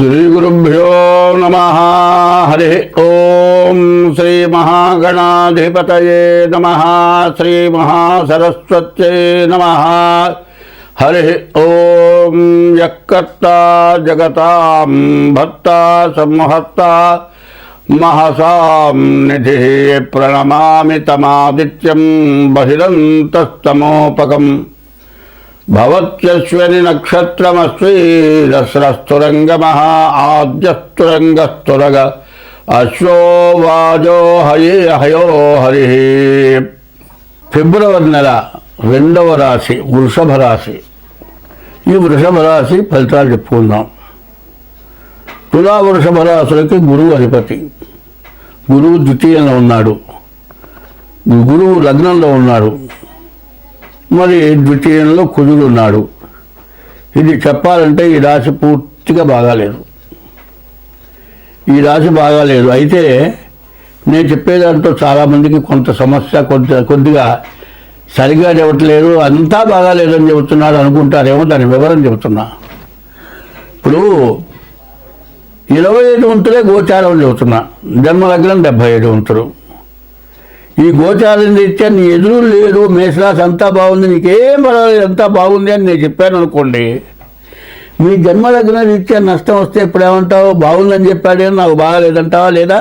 శ్రీగురుభ్యో నమః. హరి ఓం. శ్రీ మహాగణాధిపతయే నమః. శ్రీ మహాసరస్వత్యై నమః. హరి ఓం. యక్కర్తా జగతాం భర్తా సంహర్తా మహసాం నిధి ప్రణమామి తమాదిత్యం బహిరంతస్తమోపకం భవత్యశ్వని నక్షత్రమస్వి దస్రస్తురంగమః ఆద్యస్తురంగస్తురగ అశ్వో వాజో హయో హరి. ఫిబ్రవరి నెల 2వ రాశి వృషభ రాశి. ఈ వృషభ రాశి ఫలితాలు చెప్పుకుందాం. తులా వృషభ రాశులకి గురువు అధిపతి. గురువు ద్వితీయంలో ఉన్నాడు, గురువు లగ్నంలో ఉన్నాడు, మరి ద్వితీయంలో కుజుడు ఉన్నాడు. ఇది చెప్పాలంటే ఈ రాశి పూర్తిగా బాగాలేదు. ఈ రాశి బాగాలేదు. అయితే నేను చెప్పేదాంట్లో చాలామందికి కొంత సమస్య కొద్దిగా సరిగా చెప్పట్లేదు, అంతా బాగాలేదని చెబుతున్నాడు అనుకుంటారేమో. దాని వివరం చెబుతున్నా. ఇప్పుడు 25 వంతులే గోచారం చెబుతున్నా. జన్మలగ్నం 75 వంతులు. ఈ గోచారం రీత్యా నీ ఎదురు లేదు, మేషరాశి అంతా బాగుంది, నీకేం పర్వాలేదు, అంతా బాగుంది అని నేను చెప్పాను అనుకోండి. మీ జన్మలగ్న రీత్యా నష్టం వస్తే ఇప్పుడు ఏమంటావు? బాగుందని చెప్పాడే, నాకు బాగాలేదంటావా లేదా?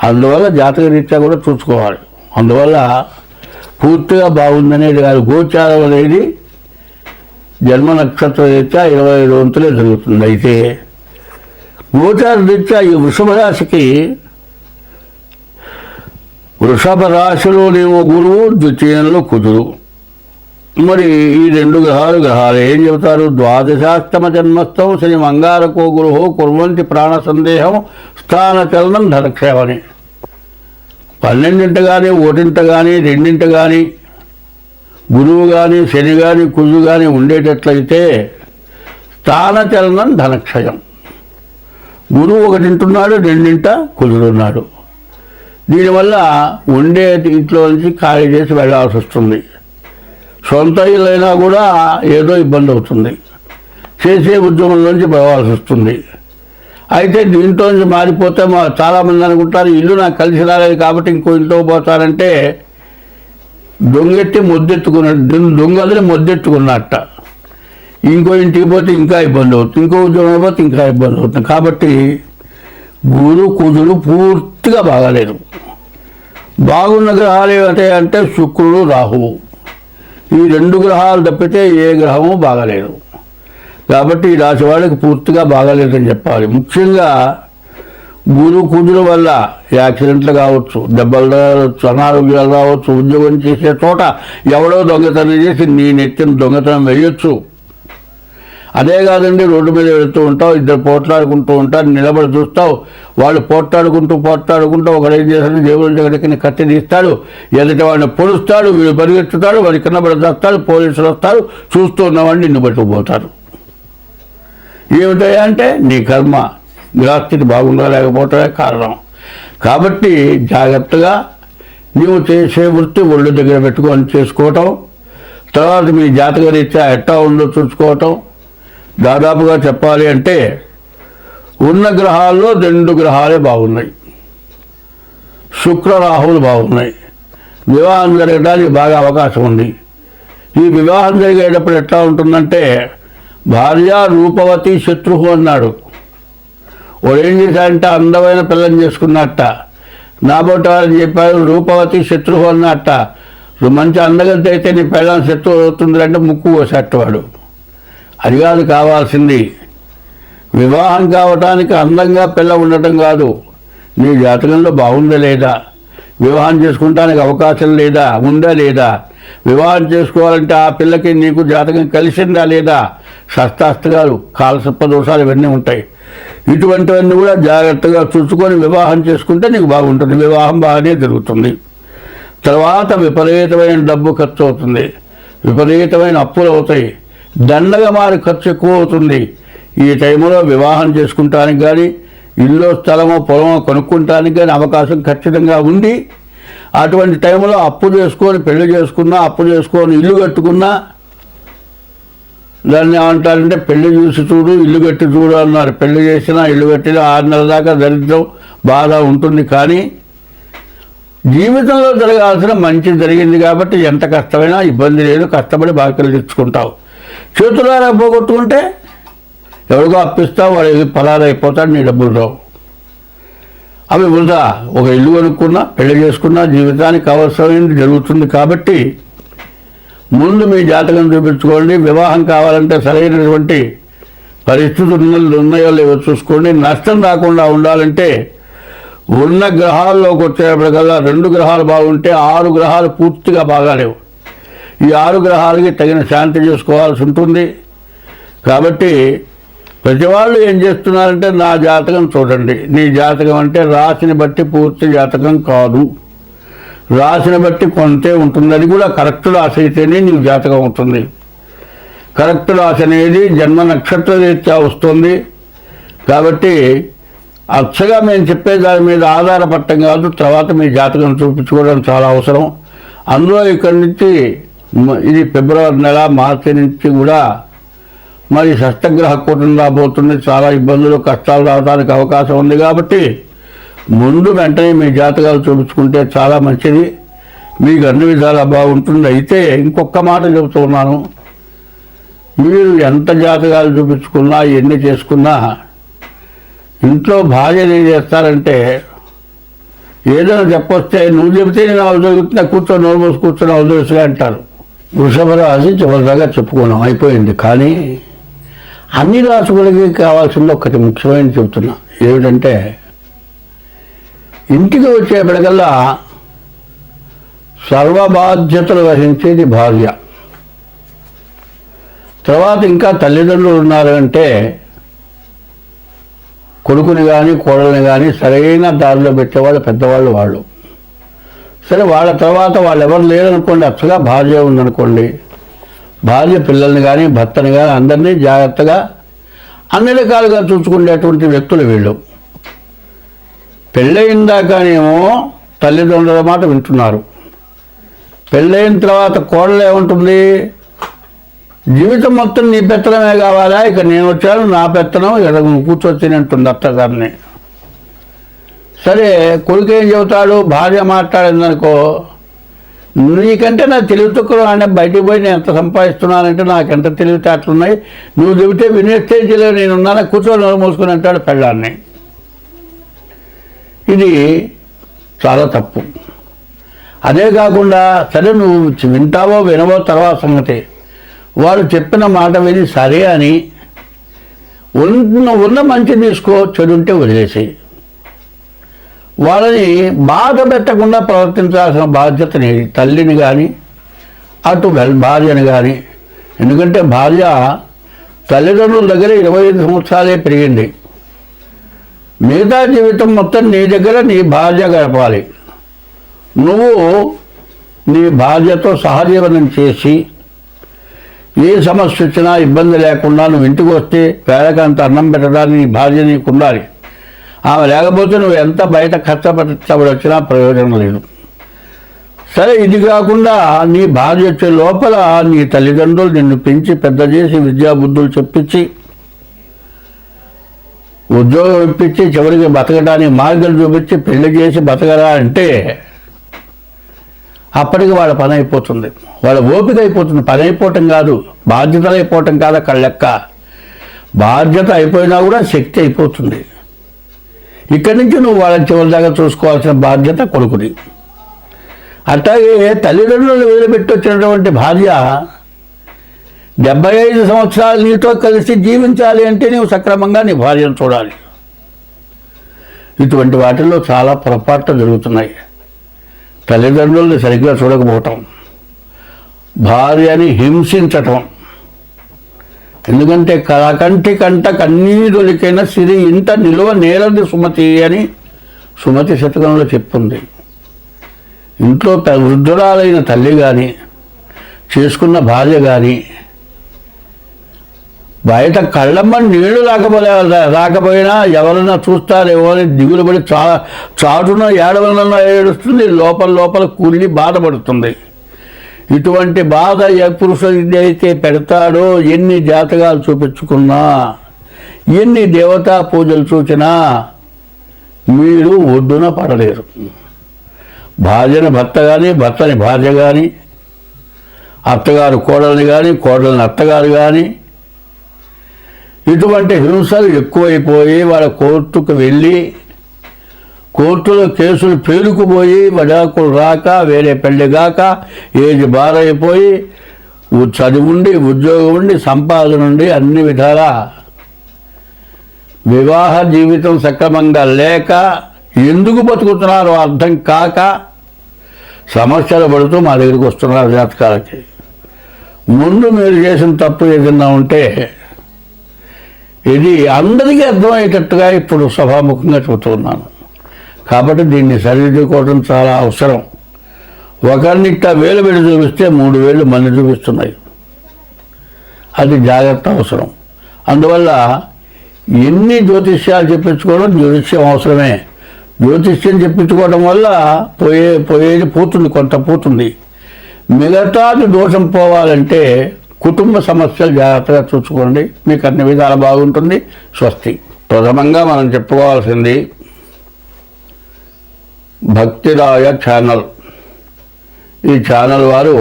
అందువల్ల జాతక రీత్యా కూడా చూసుకోవాలి. అందువల్ల పూర్తిగా బాగుందనేది కాదు. గోచారం అనేది జన్మ నక్షత్ర రీత్యా 25 వంతులే జరుగుతుంది. అయితే గోచార రీత్యా ఈ వృషభ రాశికి, వృషభ రాశిలోనేమో గురువు, ద్వితీయంలో కుజుడు. మరి ఈ 2 గ్రహాలు ఏం చెబుతారు? ద్వాదశాష్టమ జన్మస్థం శని మంగారకో గురుహో కుర్వంతి ప్రాణ సందేహం స్థానచలనం ధనక్షేమని. 12 కానీ 1 కానీ 2 కానీ గురువు కానీ శని కానీ కుజు కానీ ఉండేటట్లయితే స్థానచలనం ధనక్షయం. గురువు 1 ఉన్నాడు, 2 కుజుడు ఉన్నాడు. దీనివల్ల ఉండే ఇంట్లో నుంచి ఖాళీ చేసి వెళ్ళాల్సి వస్తుంది. సొంత ఇల్లైనా కూడా ఏదో ఇబ్బంది అవుతుంది. చేసే ఉద్యోగం నుంచి పోవాల్సి వస్తుంది. అయితే దీంట్లో నుంచి మారిపోతే చాలామంది అనుకుంటారు, ఇల్లు నాకు కలిసి రాలేదు కాబట్టి ఇంకో ఇంట్లో పోతారంటే దొంగెత్తి దొంగలని మొద్దెట్టుకున్నట్ట. ఇంకో ఇంటికి పోతే ఇంకా ఇబ్బంది అవుతుంది, ఇంకో ఉద్యోగం పోతే ఇంకా ఇబ్బంది అవుతుంది. కాబట్టి గురు కుజుడు పూర్తిగా బాగాలేదు. బాగున్న గ్రహాలు ఏమిటంటే శుక్రుడు, రాహువు. ఈ 2 గ్రహాలు తప్పితే ఏ గ్రహము బాగాలేదు. కాబట్టి ఈ రాశి వాళ్ళకి పూర్తిగా బాగాలేదని చెప్పాలి. ముఖ్యంగా గురు కుజుల వల్ల యాక్సిడెంట్లు కావచ్చు, దెబ్బలు రావచ్చు, అనారోగ్యాలు రావచ్చు. ఉద్యోగం చేసే చోట ఎవడో దొంగతనం చేసి నీ నెత్తిన దొంగతనం వేయొచ్చు. అదే కాదండి, రోడ్డు మీద వెళుతూ ఉంటావు, 2 పోట్లాడుకుంటూ ఉంటారు, నిలబడి చూస్తావు, వాళ్ళు పోట్లాడుకుంటూ ఒకడు ఏం చేస్తాడు, దేవుడి దగ్గరికి కత్తి తీస్తాడు, ఎదుటి వాడిని పొడుస్తాడు, వీడు పరిగెత్తుతాడు, వాడి కింద పడి చేస్తాడు, పోలీసులు వస్తారు, చూస్తూ ఉన్నవాడిని నిన్ను పట్టుకుపోతారు. ఏమిటా అంటే నీ కర్మ, గ్రహస్థితి బాగుండా లేకపోవటమే కారణం. కాబట్టి జాగ్రత్తగా నీవు చేసే వృత్తి ఒళ్ళు దగ్గర పెట్టుకొని చేసుకోవటం, తర్వాత మీ జాతక రీత్యా ఎట్టా ఉందో చూసుకోవటం. దాదాపుగా చెప్పాలి అంటే ఉన్న గ్రహాల్లో 2 గ్రహాలే బాగున్నాయి. శుక్ర రాహువులు బాగున్నాయి. వివాహం జరగడానికి బాగా అవకాశం ఉంది. ఈ వివాహం జరిగేటప్పుడు ఎట్లా ఉంటుందంటే, భార్య రూపవతి శత్రువు అన్నాడు. వాడు ఏం చేశాడంటే అందమైన పిల్లని చేసుకున్నట్ట. నాబోటి వారని చెప్పారు, రూపవతి శత్రువు అన్నట్ట. మంచి అందగతి అయితే నీ పిల్లని శత్రువు అవుతుంది అంటే ముక్కు కోసేటవాడు. అది కాదు కావాల్సింది. వివాహం కావటానికి అందంగా పిల్ల ఉండటం కాదు, నీ జాతకంలో బాగుందా లేదా, వివాహం చేసుకుంటానికి అవకాశం లేదా, ఉందా లేదా, వివాహం చేసుకోవాలంటే ఆ పిల్లకి నీకు జాతకం కలిసిందా లేదా, శస్త్రాస్త్రాలు, కాలసర్ప దోషాలు ఇవన్నీ ఉంటాయి. ఇటువంటివన్నీ కూడా జాగ్రత్తగా చూసుకొని వివాహం చేసుకుంటే నీకు బాగుంటుంది. వివాహం బాగానే జరుగుతుంది. తర్వాత విపరీతమైన డబ్బు ఖర్చు అవుతుంది, విపరీతమైన అప్పులు అవుతాయి, దండగా మారి ఖర్చు ఎక్కువ అవుతుంది. ఈ టైంలో వివాహం చేసుకుంటానికి కానీ, ఇల్లు స్థలమో పొలమో కొనుక్కుంటానికి కానీ అవకాశం ఖచ్చితంగా ఉంది. అటువంటి టైంలో అప్పు చేసుకొని పెళ్లి చేసుకున్నా, అప్పు చేసుకొని ఇల్లు కట్టుకున్నా దాన్ని ఏమంటారంటే పెళ్లి చూసి చూడు ఇల్లు కట్టి చూడు అన్నారు. పెళ్లి చేసినా ఇల్లు కట్టినా 6 నెలల దాకా దరిద్రం బాధ ఉంటుంది. కానీ జీవితంలో జరగాల్సిన మంచి జరిగింది కాబట్టి ఎంత కష్టమైనా ఇబ్బంది లేదు. కష్టపడి బాకీలు తెచ్చుకుంటావు. చేతులారా పోగొట్టుకుంటే ఎవరికో అప్పిస్తావు, వాడు పలారైపోతాడు, నీ డబ్బులు రావు. అవి వృధా. ఒక ఇల్లు కొనుక్కున్నా పెళ్లి చేసుకున్నా జీవితానికి అవసరమైనది జరుగుతుంది. కాబట్టి ముందు మీ జాతకం చూపించుకోండి. వివాహం కావాలంటే సరైనటువంటి పరిస్థితులు ఉన్నాయో లేవో చూసుకోండి. నష్టం రాకుండా ఉండాలంటే ఉన్న గ్రహాల్లోకి వచ్చేటప్పటికల్లా 2 గ్రహాలు బాగుంటే 6 గ్రహాలు పూర్తిగా బాగాలేవు. ఈ 6 గ్రహాలకి తగిన శాంతి చేసుకోవాల్సి ఉంటుంది. కాబట్టి ప్రతి వాళ్ళు ఏం చేస్తున్నారంటే నా జాతకం చూడండి. నీ జాతకం అంటే రాశిని బట్టి పూర్తి జాతకం కాదు. రాశిని బట్టి కొంతే ఉంటుంది. అది కూడా కరెక్ట్ రాశి అయితేనే నీ జాతకం అవుతుంది. కరెక్ట్ రాశి అనేది జన్మ నక్షత్ర రీత్యా వస్తుంది. కాబట్టి అచ్చగా మేము చెప్పే దాని మీద ఆధారపడటం కాదు. తర్వాత మీ జాతకం చూపించుకోవడం చాలా అవసరం. అందులో ఇక్కడి నుంచి ఇది ఫిబ్రవరి నెల, మార్చి నుంచి కూడా మరి షష్టగ్రహ కూటమి రాబోతుంది. చాలా ఇబ్బందులు కష్టాలు రావడానికి అవకాశం ఉంది. కాబట్టి ముందు వెంటనే మీ జాతకాలు చూపించుకుంటే చాలా మంచిది. మీకు అన్ని విధాలా బాగుంటుంది. అయితే ఇంకొక మాట చెబుతూ ఉన్నాను. మీరు ఎంత జాతకాలు చూపించుకున్నా ఎన్ని చేసుకున్నా ఇంట్లో భార్యలు ఏం చేస్తారంటే ఏదైనా చెప్పొస్తే నువ్వు చెబితే నేను అవసరం కూర్చొని నోరు మూసి కూర్చొని అవసరంగా అంటారు. వృషభ రాశి చివరిదాకా చెప్పుకున్నాం, అయిపోయింది. కానీ అన్ని రాసులకి కావాల్సింది ఒకటి ముఖ్యమైన చెబుతున్నా. ఏమిటంటే ఇంటికి వచ్చేప్పటికల్లా సర్వ బాధ్యతలు వహించేది భార్య. తర్వాత ఇంకా తల్లిదండ్రులు ఉన్నారు అంటే కొడుకుని కానీ కోడల్ని కానీ సరైన దారిలో పెట్టేవాళ్ళు పెద్దవాళ్ళు వాళ్ళు. సరే, వాళ్ళ తర్వాత వాళ్ళు ఎవరు లేరనుకోండి, అచ్చగా భార్య ఉందనుకోండి, భార్య పిల్లల్ని కానీ భర్తని కానీ అందరినీ జాగ్రత్తగా అన్ని రకాలుగా చూసుకునేటువంటి వ్యక్తులు వీళ్ళు. పెళ్ళయిందాకనేమో తల్లిదండ్రుల మాట వింటున్నారు. పెళ్ళైన తర్వాత కోడలు ఏముంటుంది, జీవితం మొత్తం నీ పెత్తనమే కావాలా, ఇక నేను వచ్చాను నా పెత్తనం ఇక్కడ కూర్చొచ్చినట్టుంది అత్తగారిని. సరే, కొడుకు ఏం చెబుతాడు, భార్య మాట్లాడిందనుకో, నీకంటే నా తెలివి తక్కువ అంటే బయటికి పోయి నేను ఎంత సంపాదిస్తున్నానంటే నాకు ఎంత తెలివితేటలున్నాయి, నువ్వు చెబితే వినే స్టేజ్లో నేనున్నాను, కూర్చొని నోరు మూసుకొని అంటాడు పెళ్ళాన్ని. ఇది చాలా తప్పు. అదే కాకుండా సరే నువ్వు వింటావో వినవో తర్వాత సంగతి, వాడు చెప్పిన మాట విని సరే అని ఉన్న మంచి తీసుకో, చెడుంటే వదిలేసి వాళ్ళని బాధ పెట్టకుండా ప్రవర్తించాల్సిన బాధ్యతని తల్లిని కానీ అటు భార్యని కానీ. ఎందుకంటే భార్య తల్లిదండ్రుల దగ్గర 25 సంవత్సరాలే పెరిగింది. మిగతా జీవితం మొత్తం నీ దగ్గర నీ భార్య గడపాలి. నువ్వు నీ భార్యతో సహజీవనం చేసి ఏ సమస్య వచ్చినా ఇబ్బంది లేకుండా నువ్వు ఇంటికి వస్తే వేళకంత అన్నం పెట్టడానికి నీ భార్య నీకు ఉండాలి. ఆమె లేకపోతే నువ్వు ఎంత బయట కష్టపడి వచ్చినా ప్రయోజనం లేదు. సరే, ఇది కాకుండా నీ భార్య వచ్చే లోపల నీ తల్లిదండ్రులు నిన్ను పెంచి పెద్ద చేసి విద్యాబుద్ధులు చెప్పించి ఉద్యోగం ఇప్పించి చివరికి బతకడానికి మార్గం చూపించి పెళ్లి చేసి బతకరా అంటే అప్పటికి వాళ్ళ పని అయిపోతుంది, వాళ్ళ ఓపిక అయిపోతుంది. పని అయిపోవటం కాదు, బాధ్యతలు అయిపోవటం కాదు అక్కడ లెక్క. బాధ్యత అయిపోయినా కూడా శక్తి అయిపోతుంది. ఇక్కడి నుంచి నువ్వు వాళ్ళని చివరి దాకా చూసుకోవాల్సిన బాధ్యత కొడుకుని. అట్లాగే తల్లిదండ్రులు వదిలిపెట్టి వచ్చినటువంటి భార్య 75 సంవత్సరాలు నీతో కలిసి జీవించాలి అంటే నీవు సక్రమంగా నీ భార్యను చూడాలి. ఇటువంటి వాటిల్లో చాలా పొరపాట్లు జరుగుతున్నాయి. తల్లిదండ్రుల్ని సరిగ్గా చూడకపోవటం, భార్యని హింసించటం. ఎందుకంటే కంటి కంట కన్నీరులకైనా సిరి ఇంత నిలువ నేలది సుమతి అని సుమతి శతకంలో చెప్పుంది. ఇంట్లో వృద్ధురాలైన తల్లి కానీ చేసుకున్న భార్య కానీ బయట కళ్ళమ్మ నీళ్లు రాకపోయినా ఎవరైనా చూస్తారేమో అని దిగులు పడి చాటున ఏడవలన్నా ఏడుస్తుంది, లోపల కుళ్ళి బాధపడుతుంది. ఇటువంటి బాధ ఏ పురుషుడు అయితే పెడతాడో, ఎన్ని జాతకాలు చూపించుకున్నా, ఎన్ని దేవతా పూజలు చూచినా మీరు ఒడ్డున పడలేరు. భార్యని భర్త కానీ, భర్తని భార్య కానీ, అత్తగారు కోడల్ని కానీ, కోడల్ని అత్తగారు కానీ, ఇటువంటి హింసలు ఎక్కువైపోయి వాళ్ళ కోర్టుకు వెళ్ళి కోర్టులో కేసులు పేరుకుపోయి విడాకులు రాక, వేరే పెళ్లి కాక, ఏజ్ బారైపోయి, చదివి ఉండి, ఉద్యోగం ఉండి, సంపాదన ఉండి, అన్ని విధాల వివాహ జీవితం సక్రమంగా లేక ఎందుకు బతుకుతున్నారో అర్థం కాక సమస్యలు పడుతూ మా దగ్గరికి వస్తున్నారు జాతకాలకి. ముందు మీరు చేసిన తప్పు ఏదన్నా ఉంటే ఇది అందరికీ అర్థమయ్యేటట్టుగా ఇప్పుడు సభాముఖంగా చెబుతున్నాను. కాబట్టి దీన్ని సరిదిద్దుకోవడం చాలా అవసరం. ఒకరిని ఇట్లా వేలు పెట్టి చూపిస్తే 3 వేలు మంది చూపిస్తున్నాయి. అది జాగ్రత్త అవసరం. అందువల్ల ఎన్ని జ్యోతిష్యాలు చెప్పించుకోవడం జ్యోతిష్యం అవసరమే. జ్యోతిష్యం చెప్పించుకోవడం వల్ల పోయేది పోతుంది, కొంత పోతుంది. మిగతాది దోషం పోవాలంటే కుటుంబ సమస్యలు జాగ్రత్తగా చూసుకోండి, మీకు అన్ని విధాలు బాగుంటుంది. స్వస్తి. ప్రథమంగా మనం చెప్పుకోవాల్సింది భక్తిరాయ ఛానల్. ఈ ఛానల్ వారు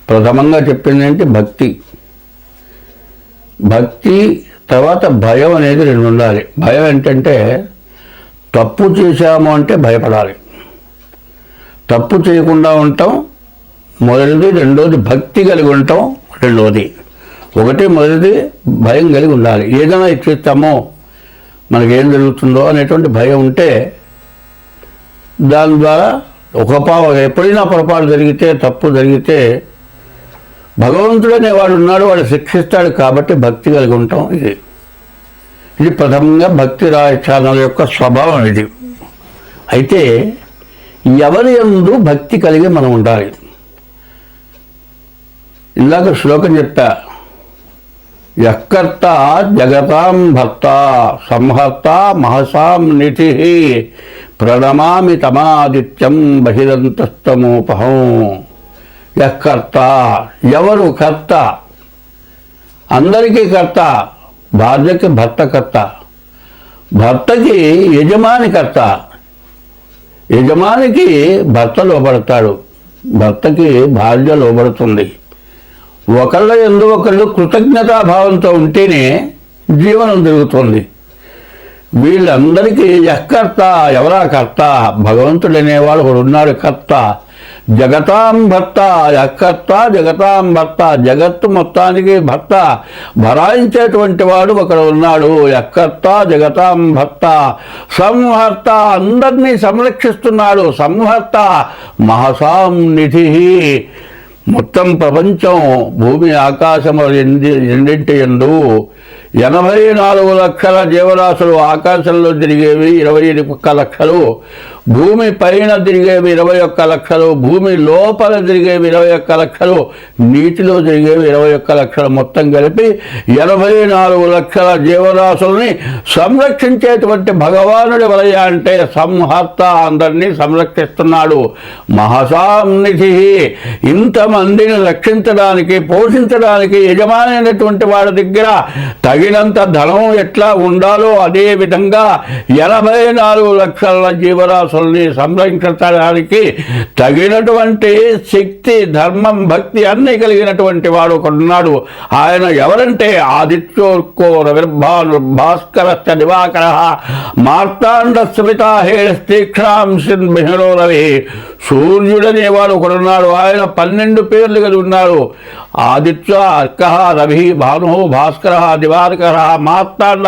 ప్రథమంగా చెప్పింది ఏంటి? భక్తి తర్వాత భయం అనేది 2 ఉండాలి. భయం ఏంటంటే తప్పు చేశాము అంటే భయపడాలి, తప్పు చేయకుండా ఉంటాం మొదటిది, రెండోది భక్తి కలిగి ఉంటాం రెండోది. మొదటిది భయం కలిగి ఉండాలి. ఏదైనా ఇచ్చేస్తామో మనకేం జరుగుతుందో అనేటువంటి భయం ఉంటే దాని ద్వారా ఎప్పుడైనా పొరపాటు జరిగితే, తప్పు జరిగితే భగవంతుడు అనేవాడు ఉన్నాడు, వాడు శిక్షిస్తాడు. కాబట్టి భక్తి కలిగి ఉంటాం. ఇది ప్రథమంగా భక్తి రాయ ఛానల్ యొక్క స్వభావం ఇది. అయితే ఎవరి యందు భక్తి కలిగి మనం ఉండాలి. ఇందాక శ్లోకం చెప్పా, యఃకర్త జగతాం భర్త సంహర్త మహసాం నిధి ప్రణమామి తమాదిత్యం బహిరంతస్తమోపహం. యఃకర్త, ఎవరు కర్త? అందరికీ కర్త. భార్యకి భర్త కర్త, భర్తకి యజమాని కర్త. యజమానికి భర్త లోబడతాడు, భర్తకి భార్య లోబడుతుంది. ఒకళ్ళ యందు ఒకళ్ళు కృతజ్ఞతాభావంతో ఉంటేనే జీవనం జరుగుతుంది. వీళ్ళందరికీ యఃకర్త, ఎవరా కర్త? భగవంతుడనేవాడు ఒకడు ఉన్నాడు కర్త. జగతాం భర్త, యఃకర్త జగతాం భర్త. జగత్తు మొత్తానికి భర్త, భరాయించేటువంటి వాడు ఒకడు ఉన్నాడు. యఃకర్త జగతాం భర్త. సంహర్త, అందరినీ సంరక్షిస్తున్నాడు. సంహర్త మహసాం నిధి. మొత్తం ప్రపంచం, భూమి ఆకాశము రెండింటి యందు 84 లక్షల జీవరాశులు ఆకాశంలో తిరిగేవి 21 లక్షలు, భూమి పైన తిరిగేవి 21 లక్షలు, భూమి లోపల తిరిగేవి 21 లక్షలు, నీటిలో తిరిగేవి 21 లక్షలు. మొత్తం కలిపి 84 లక్షల జీవరాశుల్ని సంరక్షించేటువంటి భగవానుడి వలయ అంటే సంహర్త, అందరినీ సంరక్షిస్తున్నాడు. మహసాన్నిధి, ఇంతమందిని రక్షించడానికి, పోషించడానికి యజమాని అయినటువంటి వాడి దగ్గర తగినంత ధనం ఎట్లా ఉండాలో అదే విధంగా 84 లక్షల జీవరాశుల్ని సంరక్షించడానికి తగినటువంటి శక్తి, ధర్మం, భక్తి అన్నీ కలిగినటువంటి వాడు ఒకడున్నాడు. ఆయన ఎవరంటే ఆదిత్యోర్కో రవిర్భాను భాస్కరశ్చ దివాకర మార్తాండ స్మితాహేళస్తీక్షాంశన్ బిహరో రవి. సూర్యుడనేవాడు ఒకడున్నాడు. ఆయన 12 పేర్లు కలిగి ఉన్నాడు. ఆదిత్య, అర్క, రవి, భాను, భాస్కర, దివాకర, మార్తాండ,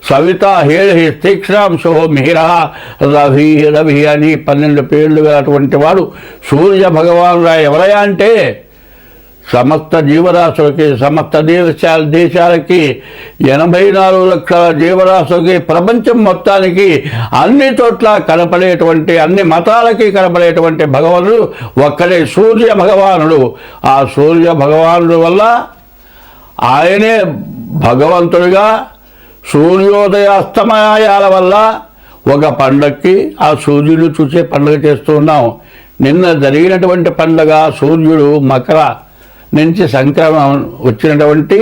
సవిత, హేళి, తీక్షాంశో, మిహిర, రవి రవి అని 12 పేర్లు అటువంటి వాడు సూర్య భగవానుడు. ఎవరయ్యా అంటే సమస్త జీవరాశులకి, సమస్త దేశాలకి, 84 లక్షల జీవరాశులకి, ప్రపంచం మొత్తానికి, అన్ని చోట్ల కనపడేటువంటి, అన్ని మతాలకి కనపడేటువంటి భగవానుడు ఒక్కడే సూర్య భగవానుడు. ఆ సూర్య భగవానుడు వల్ల ఆయనే భగవంతుడిగా సూర్యోదయ అస్తమయాల వల్ల ఒక పండక్కి ఆ సూర్యుడు చూసే పండుగ చేస్తూ ఉన్నాం. నిన్న జరిగినటువంటి పండుగ సూర్యుడు మకర నుంచి సంక్రమణం వచ్చినటువంటి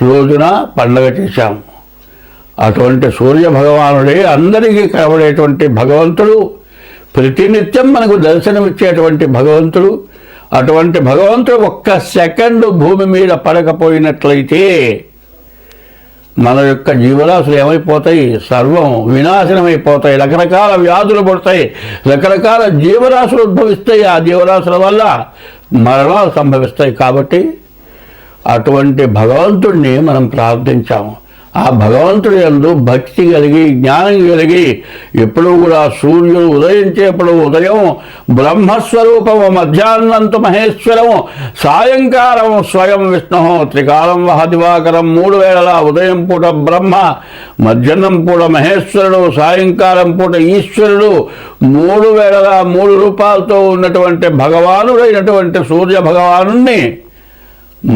రోజున పండుగ చేశాము. అటువంటి సూర్య భగవానుడే అందరికీ కనబడేటువంటి భగవంతుడు, ప్రతినిత్యం మనకు దర్శనమిచ్చేటువంటి భగవంతుడు. అటువంటి భగవంతుడు ఒక్క సెకండు భూమి మీద పడకపోయినట్లయితే మన యొక్క జీవరాశులు ఏమైపోతాయి? సర్వం వినాశనమైపోతాయి. రకరకాల వ్యాధులు పడతాయి, రకరకాల జీవరాశులు ఉద్భవిస్తాయి. ఆ జీవరాశుల వల్ల మరణాలు సంభవిస్తాయి. కాబట్టి అటువంటి భగవంతుడిని మనం ప్రార్థించాము. ఆ భగవంతుడి యందు భక్తి కలిగి, జ్ఞానం కలిగి, ఎప్పుడూ కూడా సూర్యుడు ఉదయించేప్పుడు ఉదయం బ్రహ్మస్వరూపము, మధ్యాహ్నంతు మహేశ్వరము, సాయంకాలం స్వయం విష్ణు, త్రికాలం వహ దివాకరం, 3 వేళలా ఉదయం పూట బ్రహ్మ, మధ్యాహ్నం పూట మహేశ్వరుడు, సాయంకాలం పూట ఈశ్వరుడు, 3 వేళలా 3 రూపాలతో ఉన్నటువంటి భగవానుడైనటువంటి సూర్య భగవానుణ్ణి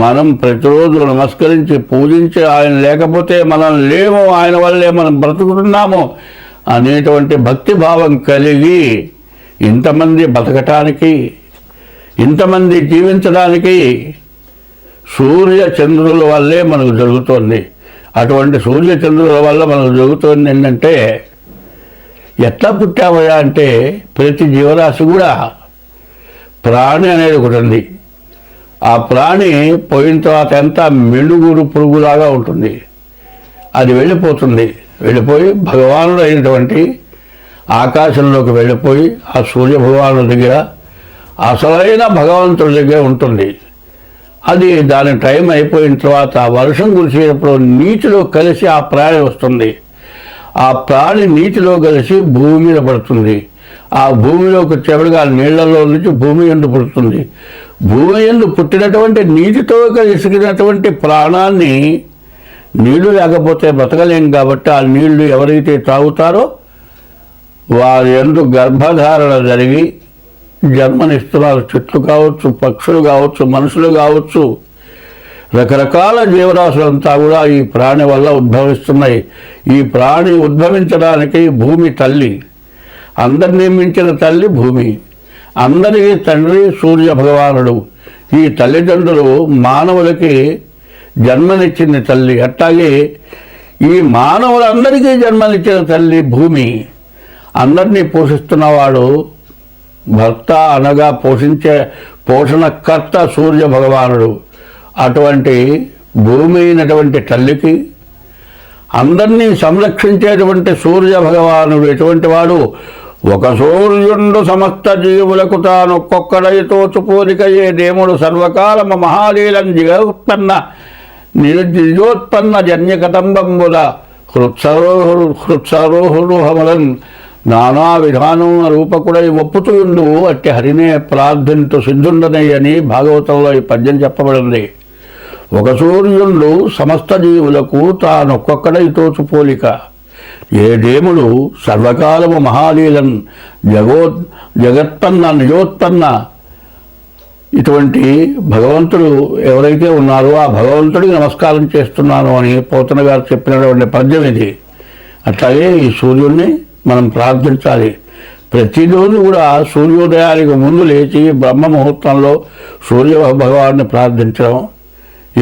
మనం ప్రతిరోజు నమస్కరించి పూజించి, ఆయన లేకపోతే మనం లేము, ఆయన వల్లే మనం బ్రతుకుతున్నాము అనేటువంటి భక్తి భావం కలిగి ఇంతమంది బతకటానికి, ఇంతమంది జీవించడానికి సూర్య చంద్రుల వల్లే మనకు జరుగుతోంది. అటువంటి సూర్య చంద్రుల వల్ల మనకు జరుగుతోంది ఏంటంటే, ఎట్లా పుట్టావయా అంటే, ప్రతి జీవరాశి కూడా ప్రాణి అనేది ఒకటి ఉంది. ఆ ప్రాణి పోయిన తర్వాత ఎంత మెలుగురు పురుగులాగా ఉంటుంది. అది వెళ్ళిపోయి భగవానుడు అయినటువంటి ఆకాశంలోకి వెళ్ళిపోయి ఆ సూర్య భగవానుడి దగ్గర, అసలైన భగవంతుడి దగ్గర ఉంటుంది. అది దాని టైం అయిపోయిన తర్వాత వర్షం కురిసేటప్పుడు నీటిలో కలిసి ఆ ప్రాణి వస్తుంది. ఆ ప్రాణి నీటిలో కలిసి భూమి మీద పడుతుంది. ఆ భూమిలోకి వచ్చేప్పటికి ఆ నీళ్లలో నుంచి భూమి యందు పుడుతుంది. భూమి యందు పుట్టినటువంటి నీటితో కలిసినటువంటి ప్రాణాన్ని, నీళ్లు లేకపోతే బ్రతకలేం కాబట్టి ఆ నీళ్లు ఎవరైతే తాగుతారో వారి యందు గర్భధారణ జరిగి జన్మనిస్తున్నారు. చెట్లు కావచ్చు, పక్షులు కావచ్చు, మనుషులు కావచ్చు, రకరకాల జీవరాశులంతా కూడా ఈ ప్రాణి వల్ల ఉద్భవిస్తున్నాయి. ఈ ప్రాణి ఉద్భవించడానికి భూమి తల్లి, అందరినీ మించిన తల్లి భూమి, అందరికీ తండ్రి సూర్య భగవానుడు. ఈ తల్లిదండ్రులు మానవులకి జన్మనిచ్చింది తల్లి. అట్లాగే ఈ మానవులందరికీ జన్మనిచ్చిన తల్లి భూమి. అందరినీ పోషిస్తున్నవాడు భర్త, అనగా పోషణకర్త సూర్య భగవానుడు. అటువంటి భూమి అయినటువంటి తల్లికి అందరినీ సంరక్షించేటువంటి సూర్య భగవానుడు ఎటువంటి వాడు? ఒక సూర్యుండు సమస్త జీవులకు తానొక్కొక్కడైతో చుపోలికయే దేముడు సర్వకాలమ మహాలీలం నిజోత్పన్న జన్యకతంబంబుల హృత్సరోహుడు హమలన్ నానా విధానం రూపకుడై ఒప్పుతుండు అట్టి హరినే ప్రార్థింతు సిద్ధుండనై అని భాగవతంలో ఈ పద్యం చెప్పబడింది. ఒక సూర్యుండు సమస్త జీవులకు తానొక్కొక్కడైతో చుపోలిక, ఏ దేముడు సర్వకాలము మహాలీలన్ జగత్పన్న నిజోత్పన్న, ఇటువంటి భగవంతుడు ఎవరైతే ఉన్నారో ఆ భగవంతుడికి నమస్కారం చేస్తున్నాను అని పోతన గారు చెప్పినటువంటి పద్యం ఇది. అట్లాగే ఈ సూర్యుడిని మనం ప్రార్థించాలి. ప్రతిరోజు కూడా సూర్యోదయానికి ముందు లేచి బ్రహ్మ ముహూర్తంలో సూర్య భగవాన్ని ప్రార్థించడం.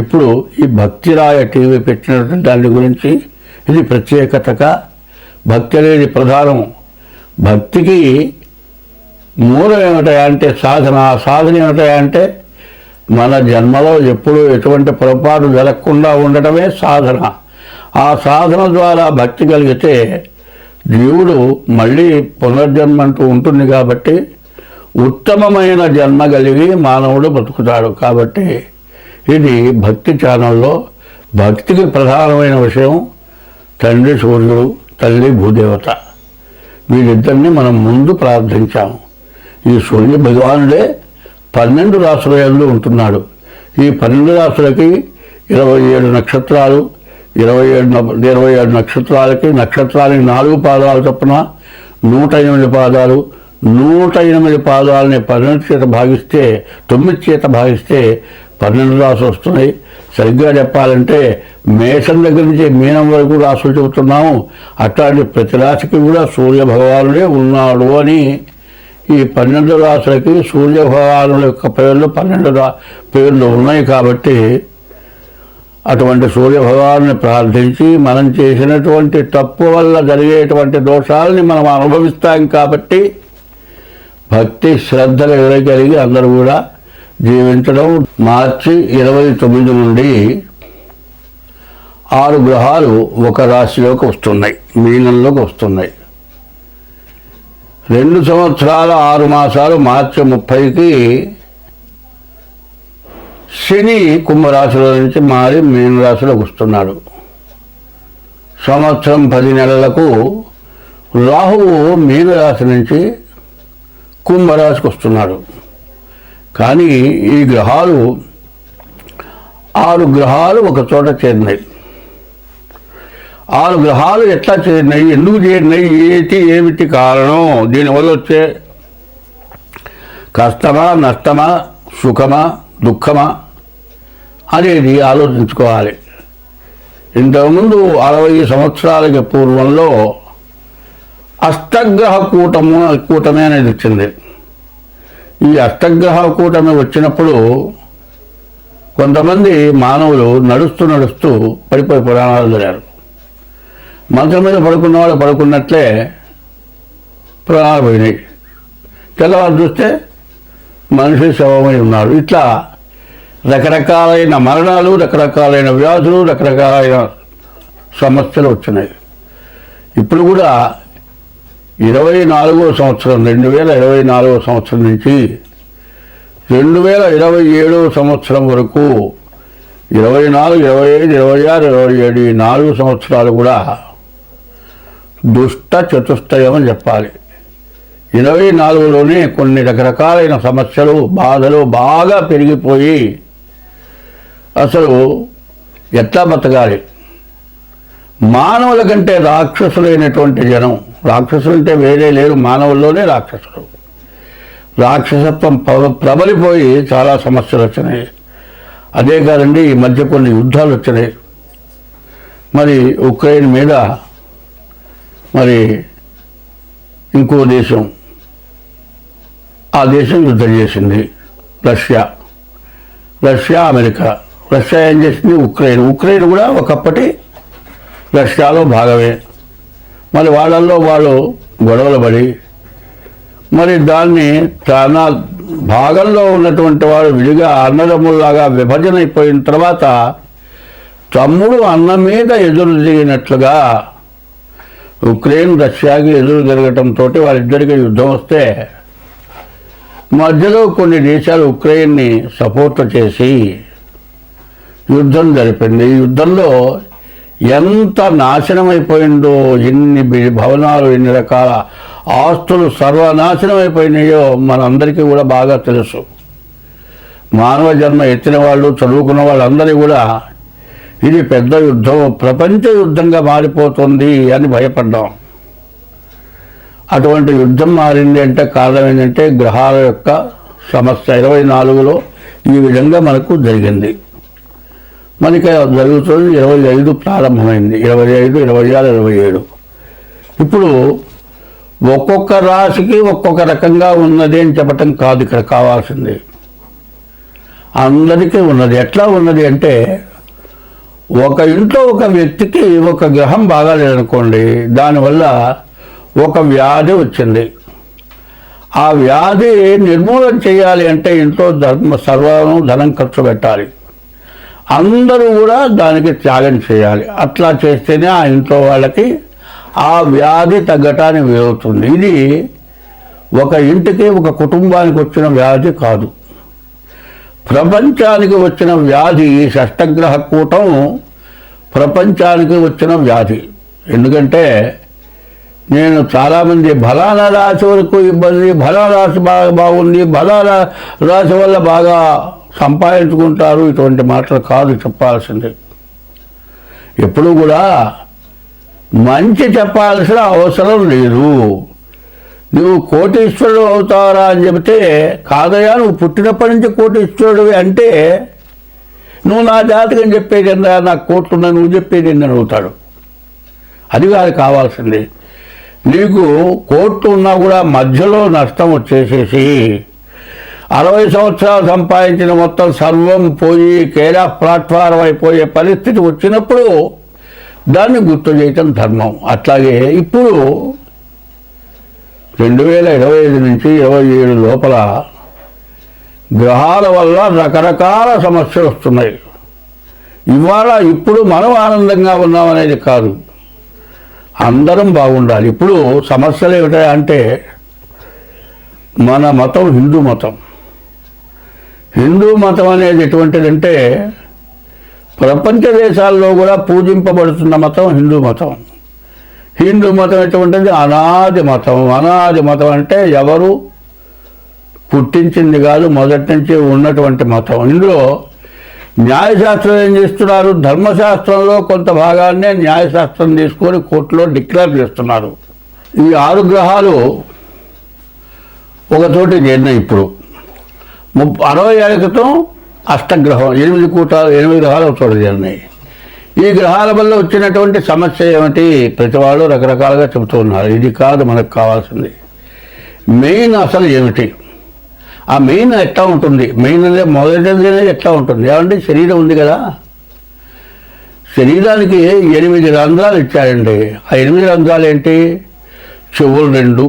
ఇప్పుడు ఈ భక్తిరాయ టీవీ పెట్టినటువంటి దాని గురించి, ఇది ప్రత్యేకతగా భక్తి అనేది ప్రధానం. భక్తికి మూలం ఏమిటాయంటే సాధన. సాధన ఏమిటాయంటే మన జన్మలో ఎప్పుడూ ఎటువంటి పొరపాటు జరగకుండా ఉండటమే సాధన. ఆ సాధన ద్వారా భక్తి కలిగితే జీవుడు మళ్ళీ పునర్జన్మ అంటూ ఉంటుంది. కాబట్టి ఉత్తమమైన జన్మ కలిగి మానవుడు బతుకుతాడు. కాబట్టి ఇది భక్తి ఛానల్లో భక్తికి ప్రధానమైన విషయం తండ్రి సూర్యుడు, తల్లి భూదేవత, వీళ్ళిద్దరిని మనం ముందు ప్రార్థించాము. ఈ సూర్య భగవానుడే 12 రాసుల యందు ఉంటున్నాడు. ఈ 12 రాసులకి 27 నక్షత్రాలు, 27 నక్షత్రాలకి 4 పాదాలు చొప్పున 108 పాదాలు. 108 పాదాలని 12 చేత భాగిస్తే 9 చేత భాగిస్తే 12 రాసులు వస్తున్నాయి. సరిగ్గా చెప్పాలంటే మేషం దగ్గర నుంచి మీనం వరకు రాసులు చెబుతున్నాము. అట్లాంటి ప్రతి రాశికి కూడా సూర్య భగవానుడే ఉన్నాడు అని ఈ 12 రాశులకి సూర్య భగవానుల యొక్క పేర్లు 12 పేర్లు ఉన్నాయి కాబట్టి అటువంటి సూర్య భగవాన్ని ప్రార్థించి మనం చేసినటువంటి తప్పు వల్ల జరిగేటువంటి దోషాలని మనం అనుభవిస్తాం కాబట్టి భక్తి శ్రద్ధలు కలిగి అందరూ కూడా జీవించడం. మార్చి 29 నుండి 6 గ్రహాలు ఒక రాశిలోకి వస్తున్నాయి, మీనంలోకి వస్తున్నాయి. 2 సంవత్సరాల 6 మాసాలు మార్చి 30కి శని కుంభరాశిలో నుంచి మారి మీనరాశిలోకి వస్తున్నాడు. సంవత్సరం 10 నెలలకు రాహువు మీనరాశి నుంచి కుంభరాశికి వస్తున్నాడు. కానీ ఈ గ్రహాలు 6 గ్రహాలు ఒక చోట చేరినాయి. 6 గ్రహాలు ఎట్లా చేరినాయి, ఎందుకు చేరినాయి, ఏమిటి కారణం, దీనివల్ల వచ్చే కష్టమా నష్టమా సుఖమా దుఃఖమా అనేది ఆలోచించుకోవాలి. ఇంతకుముందు 60 సంవత్సరాలకి పూర్వంలో అష్టగ్రహ కూటమి అనేది వచ్చింది. ఈ అష్టగ్రహ కూటమి వచ్చినప్పుడు కొంతమంది మానవులు నడుస్తూ పడిపోయి పురాణాలు జరిగారు. మంచం మీద పడుకున్న వాళ్ళు పడుకున్నట్లే ప్రాణాలు పోయినాయి. తెల్లవారు చూస్తే మనిషి శవమై ఉన్నాడు. ఇట్లా రకరకాలైన మరణాలు, రకరకాలైన వ్యాధులు, రకరకాలైన సమస్యలు వచ్చినాయి. ఇప్పుడు కూడా 24వ సంవత్సరం 2024వ సంవత్సరం నుంచి 2027వ సంవత్సరం వరకు 24, 25, 26, 27 ఈ 4 సంవత్సరాలు కూడా దుష్ట చతుష్టయం అని చెప్పాలి. 24లోనే కొన్ని రకరకాలైన సమస్యలు బాధలు బాగా పెరిగిపోయి అసలు ఎట్లా బతకాలి, మానవుల కంటే రాక్షసులైనటువంటి జనం, రాక్షసులు అంటే వేరే లేరు, మానవుల్లోనే రాక్షసులు, రాక్షసత్వం ప్రబలిపోయి చాలా సమస్యలు వచ్చినాయి. అదే కాదండి, ఈ మధ్య కొన్ని యుద్ధాలు వచ్చినాయి. మరి ఉక్రెయిన్ మీద మరి ఇంకో దేశం, ఆ దేశం యుద్ధం చేసింది, రష్యా అమెరికా. రష్యా ఏం చేసింది, ఉక్రెయిన్ కూడా ఒకప్పటి రష్యాలో భాగమే. మరి వాళ్ళల్లో వాళ్ళు గొడవలు పడి మరి దాన్ని చాలా భాగంలో ఉన్నటువంటి వాడు విడిగా అన్నదమ్ముల్లాగా విభజన అయిపోయిన తర్వాత తమ్ముడు అన్న మీద ఎదురు తిరిగినట్లుగా ఉక్రెయిన్ రష్యాకి ఎదురు జరగటంతో వాళ్ళిద్దరికీ యుద్ధం వస్తే మధ్యలో కొన్ని దేశాలు ఉక్రెయిన్ని సపోర్ట్ చేసి యుద్ధం జరిపింది. ఈ యుద్ధంలో ఎంత నాశనం అయిపోయిందో, ఎన్ని భవనాలు, ఎన్ని రకాల ఆస్తులు సర్వనాశనం అయిపోయినాయో మనందరికీ కూడా బాగా తెలుసు. మానవ జన్మ ఎత్తిన వాళ్ళు, చదువుకున్న వాళ్ళందరూ కూడా ఇది పెద్ద యుద్ధం, ప్రపంచ యుద్ధంగా మారిపోతుంది అని భయపడ్డాం. అటువంటి యుద్ధం మారింది అంటే కారణం ఏంటంటే గ్రహాల యొక్క సమస్య. 24లో ఈ విధంగా మనకు జరిగింది. మనకి జరుగుతుంది 25 ప్రారంభమైంది, 25, 26, 27. ఇప్పుడు ఒక్కొక్క రాశికి ఒక్కొక్క రకంగా ఉన్నది అని చెప్పటం కాదు ఇక్కడ కావాల్సింది, అందరికీ ఉన్నది. ఎట్లా ఉన్నది అంటే ఒక ఇంట్లో ఒక వ్యక్తికి ఒక గ్రహం బాగాలేదనుకోండి, దానివల్ల ఒక వ్యాధి వచ్చింది. ఆ వ్యాధి నిర్మూలన చేయాలి అంటే ఇంట్లో ధనం ఖర్చు పెట్టాలి, అందరూ కూడా దానికి త్యాగం చేయాలి. అట్లా చేస్తేనే ఆ ఇంట్లో వాళ్ళకి ఆ వ్యాధి తగ్గటానికి వీలవుతుంది. ఇది ఒక ఇంటికి ఒక కుటుంబానికి వచ్చిన వ్యాధి కాదు, ప్రపంచానికి వచ్చిన వ్యాధి. ఈ షష్టగ్రహ కూటం ప్రపంచానికి వచ్చిన వ్యాధి. ఎందుకంటే నేను చాలామంది ఫలానా రాశి వరకు ఇబ్బంది, ఫలానా రాశి బాగా బాగుంది, ఫలానా రాశి వల్ల బాగా సంపాదించుకుంటారు, ఇటువంటి మాటలు కాదు చెప్పాల్సింది. ఎప్పుడు కూడా మంచి చెప్పాల్సిన అవసరం లేదు. నువ్వు కోటీశ్వరుడు అవుతారా అని చెబితే కాదయా, నువ్వు పుట్టినప్పటి నుంచి కోటీశ్వరుడు అంటే నువ్వు నా జాతకం చెప్పేది ఎందా, నాకు కోట్లున్నా నువ్వు చెప్పేది ఎందని అవుతాడు. అది కాదు కావాల్సింది. నీకు కోర్టు ఉన్నా కూడా మధ్యలో నష్టం వచ్చేసేసి 60 సంవత్సరాలు సంపాదించిన మొత్తం సర్వం పోయి కేర్ ఆఫ్ ప్లాట్ఫారం అయిపోయే పరిస్థితి వచ్చినప్పుడు దాన్ని గుర్తు చేయటం ధర్మం. అట్లాగే ఇప్పుడు 2025 నుంచి 27 లోపల గ్రహాల వల్ల రకరకాల సమస్యలు వస్తున్నాయి. ఇప్పుడు మనం ఆనందంగా ఉన్నామనేది కాదు, అందరం బాగుండాలి. ఇప్పుడు సమస్యలు ఏమిటంటే మన మతం హిందూ మతం. హిందూ మతం అనేది ఎటువంటిదంటే ప్రపంచ దేశాల్లో కూడా పూజింపబడుతున్న మతం హిందూ మతం. హిందూ మతం ఎటువంటిది? అనాది మతం. అనాది మతం అంటే ఎవరు పుట్టించింది కాదు, మొదటి నుంచి ఉన్నటువంటి మతం. ఇందులో న్యాయశాస్త్రం ఏం చేస్తున్నారు? ధర్మశాస్త్రంలో కొంత భాగాన్నే న్యాయశాస్త్రం తీసుకొని కోర్టులో డిక్లేర్ చేస్తున్నారు. ఈ 6 గ్రహాలు ఒకతోటి చేరినాయి. ఇప్పుడు 60 ఏళ్ల క్రితం అష్టగ్రహం 8 గ్రహాలు ఒకచోట చేరినాయి. ఈ గ్రహాల వల్ల వచ్చినటువంటి సమస్య ఏమిటి? ప్రతి వాళ్ళు రకరకాలుగా చెబుతూ ఉన్నారు. ఇది కాదు మనకు కావాల్సింది. మెయిన్ అసలు ఏమిటి? ఆ మెయిన్ ఎట్లా ఉంటుంది? మెయిన్ అనేది మొదటిది ఎట్లా ఉంటుంది? ఏమంటే శరీరం ఉంది కదా, శరీరానికి 8 రంధ్రాలు ఇచ్చారండి. ఆ 8 రంధ్రాలు ఏంటి? చెవులు 2,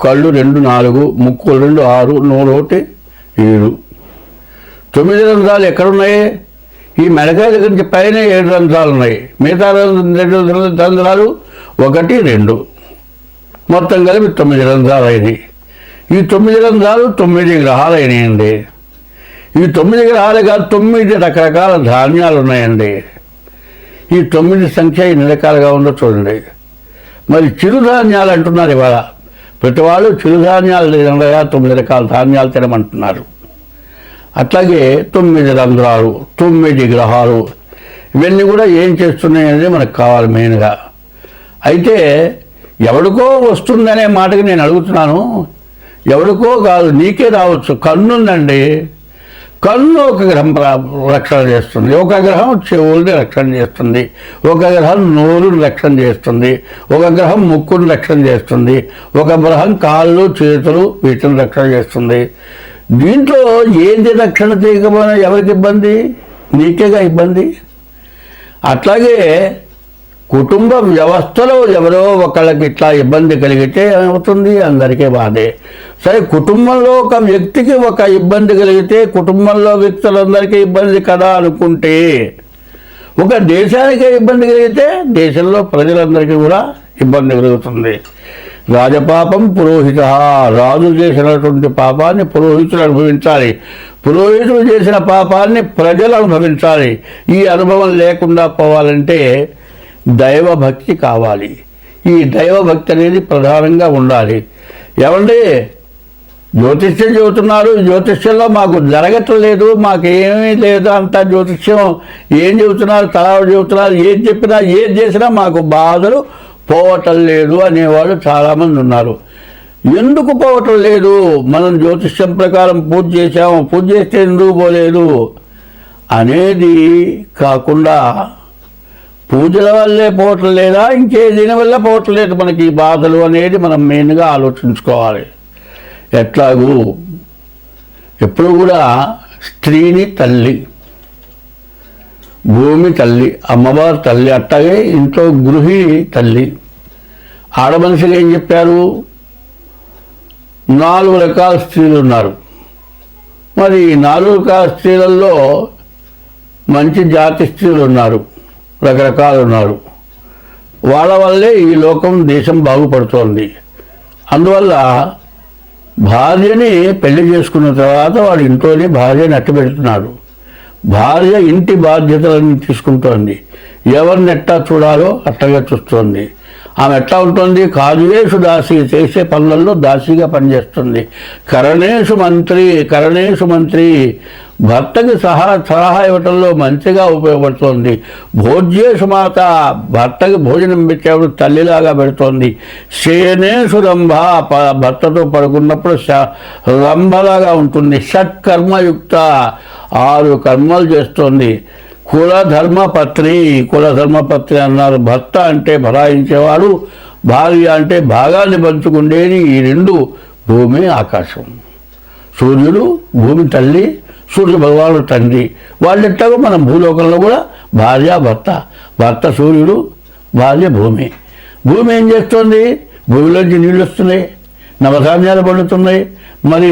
కళ్ళు 2 4, ముక్కులు 2 6, నోరు 1 7. 9 రంధ్రాలు ఎక్కడున్నాయి? ఈ మెడకాయ దగ్గర నుంచి పైన 7 రంధ్రాలు ఉన్నాయి. మిగతా 2 రంధ్రాలు 1 2 మొత్తం కలిపి 9 రంధ్రాలు అయినాయి. ఈ 9 రంధ్రాలు 9 గ్రహాలు అయినాయండి. ఈ 9 గ్రహాలు కాదు, 9 రకరకాల ధాన్యాలు ఉన్నాయండి. ఈ 9 సంఖ్య ఎన్ని రకాలుగా ఉందో చూడండి. మరి చిరుధాన్యాలు అంటున్నారు ఇవాళ ప్రతి వాళ్ళు. చిరుధాన్యాలు తినగా 9 రకాల ధాన్యాలు తినమంటున్నారు. అట్లాగే 9 రంధ్రాలు, 9 గ్రహాలు, ఇవన్నీ కూడా ఏం చేస్తున్నాయి అనేది మనకు కావాలి మెయిన్గా. అయితే ఎవరికో వస్తుందనే మాటకి నేను అడుగుతున్నాను. ఎవరికో కాదు, నీకే రావచ్చు. కన్నుందండి, కన్ను ఒక గ్రహం రక్షణ చేస్తుంది, ఒక గ్రహం చెవుల్ని రక్షణ చేస్తుంది, ఒక గ్రహం నోరుని రక్షణ చేస్తుంది, ఒక గ్రహం ముక్కుని రక్షణ చేస్తుంది, ఒక గ్రహం కాళ్ళు చేతులు వీటిని రక్షణ చేస్తుంది. దీంట్లో ఏది రక్షణ చేయకపోయినా ఎవరికి ఇబ్బంది? నీకేగా ఇబ్బంది. అట్లాగే కుటుంబ వ్యవస్థలో ఎవరో ఒకళ్ళకి ఇట్లా ఇబ్బంది కలిగితే ఏమవుతుంది? అందరికీ బాధే. సరే, కుటుంబంలో ఒక వ్యక్తికి ఒక ఇబ్బంది కలిగితే కుటుంబంలో వ్యక్తులందరికీ ఇబ్బంది కదా అనుకుంటే, ఒక దేశానికే ఇబ్బంది కలిగితే దేశంలో ప్రజలందరికీ కూడా ఇబ్బంది కలుగుతుంది. రాజపాపం పురోహిత, రాజు చేసినటువంటి పాపాన్ని పురోహితులు అనుభవించాలి, పురోహితులు చేసిన పాపాన్ని ప్రజలు అనుభవించాలి. ఈ అనుభవం లేకుండా పోవాలంటే దైవభక్తి కావాలి. ఈ దైవభక్తి అనేది ప్రధానంగా ఉండాలి. ఏమండి, జ్యోతిష్యం చెబుతున్నారు, జ్యోతిష్యంలో మాకు జరగట్లేదు, మాకేమీ లేదు, అంతా జ్యోతిష్యం ఏం చెబుతున్నారు, తలావు చెబుతున్నారు, ఏది చెప్పినా ఏది చేసినా మాకు బాధలు పోవటం లేదు అనేవాళ్ళు చాలామంది ఉన్నారు. ఎందుకు పోవటం లేదు? మనం జ్యోతిష్యం ప్రకారం పూజ చేసాము, పూజ చేస్తే ఎందుకు పోలేదు అనేది కాకుండా పూజల వల్లే పోవటం లేదా, ఇంకే దీనివల్ల పోవటం లేదు మనకి ఈ బాధలు అనేది మనం మెయిన్గా ఆలోచించుకోవాలి. ఎట్లాగూ ఎప్పుడు కూడా స్త్రీని తల్లి, భూమి తల్లి, అమ్మవారు తల్లి, అట్లాగే ఇంట్లో గృహి తల్లి. ఆడమనిషికి ఏం చెప్పారు? 4 రకాల స్త్రీలు ఉన్నారు. మరి 4 రకాల స్త్రీలలో మంచి జాతి స్త్రీలు ఉన్నారు, రకరకాలు ఉన్నారు. వాళ్ళ వల్లే ఈ లోకం దేశం బాగుపడుతోంది. అందువల్ల భార్యని పెళ్లి చేసుకున్న తర్వాత వాడు ఇంట్లోనే భార్యని అట్టబెడుతున్నాడు. భార్య ఇంటి బాధ్యతలను తీసుకుంటోంది. ఎవరిని ఎట్టా చూడాలో అట్టగా చూస్తోంది. ఆమె ఎట్లా ఉంటుంది? కాజువేషు దాసి, చేసే పనులలో దాసిగా పనిచేస్తుంది. కరణేషు మంత్రి, భర్తకి సలహా ఇవ్వటంలో మంచిగా ఉపయోగపడుతోంది. భోజ్యేషు మాత, భర్తకి భోజనం పెట్టేప్పుడు తల్లిలాగా పెడుతోంది. శయనేషు రంభ, భర్తతో పడుకున్నప్పుడు రంభలాగా ఉంటుంది. షట్కర్మయుక్త, 6 కర్మలు చేస్తోంది. కులధర్మపత్ని అన్నారు. భర్త అంటే భరాయించేవాడు, భార్య అంటే భాగాన్ని పంచుకుండేది ఈ రెండు, భూమి ఆకాశం. సూర్యుడు భూమి తల్లి, సూర్య భగవానుడు తండ్రి. వాళ్ళెట్టాగో మనం భూలోకంలో కూడా భార్య భర్త, భర్త సూర్యుడు, భార్య భూమి. భూమి ఏం చేస్తుంది? భూమిలోంచి నీళ్ళు వస్తున్నాయి, నవధాన్యాలు పండుతున్నాయి, మరి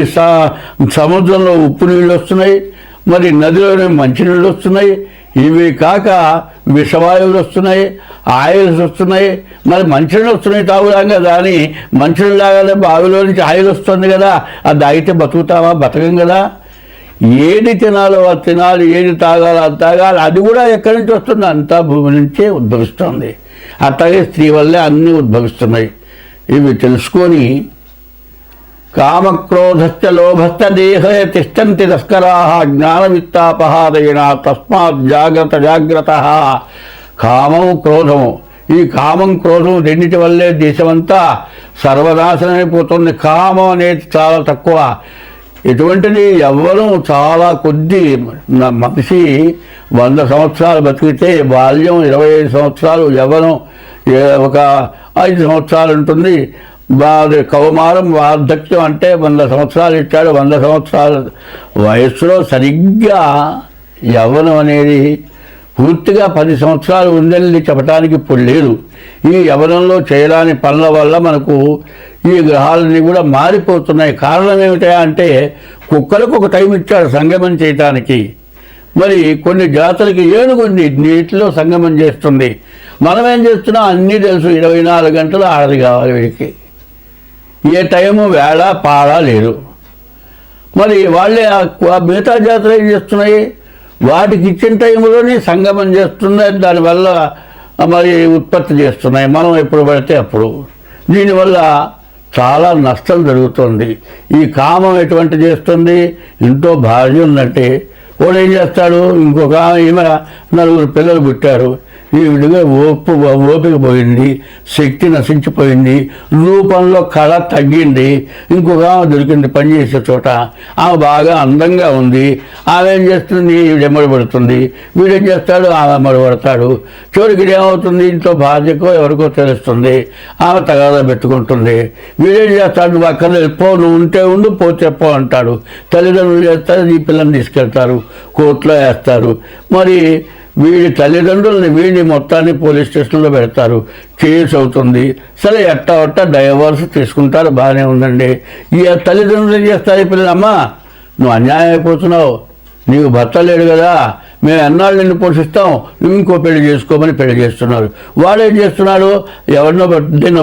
సముద్రంలో ఉప్పు నీళ్ళు వస్తున్నాయి, మరి నదిలోనే మంచినీళ్ళు వస్తున్నాయి. ఇవి కాక విషవాయువులు వస్తున్నాయి, ఆయిల్స్ వస్తున్నాయి. మరి మంచినీళ్ళు వస్తున్నాయి తాగుదాం కదా అని మంచినీళ్ళు తాగాలి, బావిలో నుంచి ఆయిల్ వస్తుంది కదా, అది తాగితే బతుకుతావా? బతకం కదా. ఏది తినాలో అది తినాలి, ఏది తాగాలో అది తాగాలి. అది కూడా ఎక్కడి నుంచి వస్తుంది? అంతా భూమి నుంచే ఉద్భవిస్తుంది. అట్లాగే స్త్రీ వల్లే అన్నీ ఉద్భవిస్తున్నాయి. ఇవి తెలుసుకొని కామక్రోధశ్చ లోభశ్చ దేహే తిష్టంతి తస్కరాః జ్ఞానవిత్తాపహారేణ తస్మాత్ జాగ్రత్త. కామం క్రోధము, ఈ కామం క్రోధం రెండింటి వల్లే దేశమంతా సర్వనాశనమైపోతుంది. కామం అనేది చాలా తక్కువ. ఎటువంటిది? యవ్వనం చాలా కొద్ది. మనిషి 100 సంవత్సరాలు బతికితే బాల్యం 25 సంవత్సరాలు, యవ్వనం ఒక 5 సంవత్సరాలు ఉంటుంది. కౌమారం వార్ధక్యం అంటే 100 సంవత్సరాలు ఇచ్చాడు. 100 సంవత్సరాల వయస్సులో సరిగ్గా యవ్వనం అనేది పూర్తిగా 10 సంవత్సరాలు ఉందని చెప్పడానికి ఇప్పుడు లేదు. ఈ యవ్వనంలో చేయరాని పనుల వల్ల మనకు ఈ గ్రహాలన్నీ కూడా మారిపోతున్నాయి. కారణం ఏమిటా అంటే కుక్కలకు ఒక టైం ఇచ్చాడు సంగమం చేయటానికి. మరి కొన్ని జాతులకి ఏనుగు నీటిలో సంగమం చేస్తుంది. మనం ఏం చేస్తున్నాం? అన్నీ తెలుసు. 24 గంటలు ఆడది కావాలి వీడికి. ఏ టైము వేళ పాడ లేదు. మరి వాళ్ళే మిగతా జాతులు ఏం చేస్తున్నాయి? వాటికి ఇచ్చిన టైంలోనే సంగమం చేస్తున్నాయి. దానివల్ల మరి ఉత్పత్తి చేస్తున్నాయి. మనం ఎప్పుడు పడితే అప్పుడు. దీనివల్ల చాలా నష్టం జరుగుతుంది. ఈ కామం ఎటువంటి చేస్తుంది? ఇంట్లో భార్య ఉందంటే వాడు ఏం చేస్తాడు? ఇంకొక ఈమె 4 పిల్లలు పుట్టారు, ఈవిడిగా ఓపిక పోయింది, శక్తి నశించిపోయింది, రూపంలో కళ తగ్గింది. ఇంకొక ఆమె దొరికింది పనిచేసే చోట, ఆమె బాగా అందంగా ఉంది. ఆమె ఏం చేస్తుంది? ఈవిడెమ్మడి పడుతుంది. వీడేం చేస్తాడు? ఆమె ఎమ్మడి పడతాడు. చివరికి ఏమవుతుంది? ఇంట్లో భార్యకో ఎవరికో తెలుస్తుంది, ఆమె తగాదా పెట్టుకుంటుంది. వీడేం చేస్తాడు? నువ్వు అక్కడ వెళ్ళిపో, నువ్వు ఉంటే ఉండు, పోతే పో అంటాడు. తల్లిదండ్రులు చేస్తారు, ఈ పిల్లల్ని తీసుకెళ్తారు, కోర్టులో వేస్తారు. మరి వీడి తల్లిదండ్రులని వీడిని మొత్తాన్ని పోలీస్ స్టేషన్లో పెడతారు, కేసు అవుతుంది. సరే ఎట్టా డైవర్స్ తీసుకుంటారు, బాగానే ఉందండి. ఈ తల్లిదండ్రులు ఏం చేస్తారు? ఈ పిల్లలు, అమ్మా నువ్వు అన్యాయం అయిపోతున్నావు, నీకు భర్త లేడు కదా, మేము ఎన్నాళ్ళు నిన్ను పోషిస్తాం, నువ్వు ఇంకో పెళ్లి చేసుకోమని పెళ్లి చేస్తున్నారు. వాడు ఏం చేస్తున్నాడు? ఎవరినో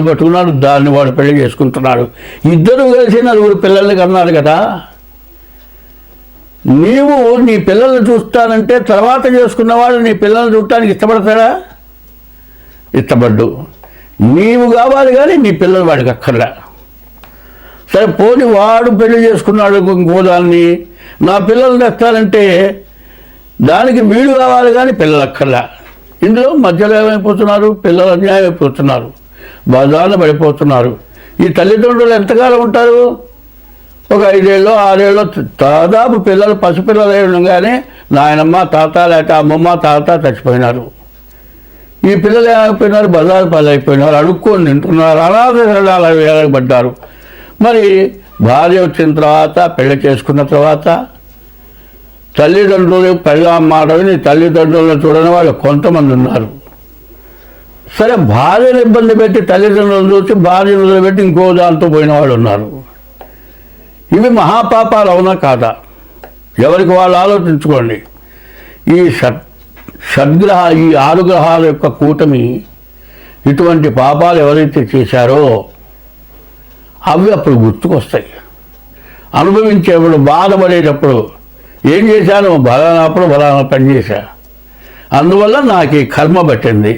పట్టుకున్నాడు, దాన్ని వాడు పెళ్లి చేసుకుంటున్నాడు. ఇద్దరు కలిసి 4 పిల్లల్ని కన్నారు కదా. నీవు నీ పిల్లల్ని చూస్తానంటే తర్వాత చేసుకున్నవాడు నీ పిల్లల్ని చూడటానికి ఇష్టపడతాడా? ఇష్టపడ్డు. నీవు కావాలి కానీ నీ పిల్లలు వాడికి అక్కర్లే. సరే పోని వాడు పెళ్లి చేసుకున్నాడు ఇంకో దాన్ని, నా పిల్లలు తెస్తానంటే దానికి వీడు కావాలి కానీ పిల్లలు అక్కర్లే. ఇందులో మధ్యలో ఏమైపోతున్నారు? పిల్లలు అన్యాయం అయిపోతున్నారు, బజార్న పడిపోతున్నారు. ఈ తల్లిదండ్రులు ఎంతకాలం ఉంటారు? ఒక 5 ఏళ్ళు 6 ఏళ్ళు దాదాపు పిల్లలు పసిపిల్లలు ఉండగానే నాయనమ్మ తాత లేక అమ్మమ్మ తాత చచ్చిపోయినారు. ఈ పిల్లలు ఏమైపోయినారు? బజారు పాలైపోయినారు, అడుక్కొని తింటున్నారు, అనాథ వేయబడ్డారు. మరి భార్య వచ్చిన తర్వాత, పెళ్లి చేసుకున్న తర్వాత తల్లిదండ్రులు పెళ్ళ మాట విని తల్లిదండ్రులను చూడని వాళ్ళు కొంతమంది ఉన్నారు. సరే భార్యను ఇబ్బంది పెట్టి తల్లిదండ్రులను చూసి భార్యను వదిలిపెట్టి ఇంకో దాంతో పోయిన వాళ్ళు ఉన్నారు. ఇవి మహాపాపాలు అవునా కాదా? ఎవరికి వాళ్ళు ఆలోచించుకోండి. ఈ ఈ 6 గ్రహాల యొక్క కూటమి ఇటువంటి పాపాలు ఎవరైతే చేశారో అవి అప్పుడు గుర్తుకొస్తాయి. అనుభవించేప్పుడు, బాధపడేటప్పుడు ఏం చేశాను? బలానా పని చేశా, అందువల్ల నాకు ఈ కర్మ పట్టింది.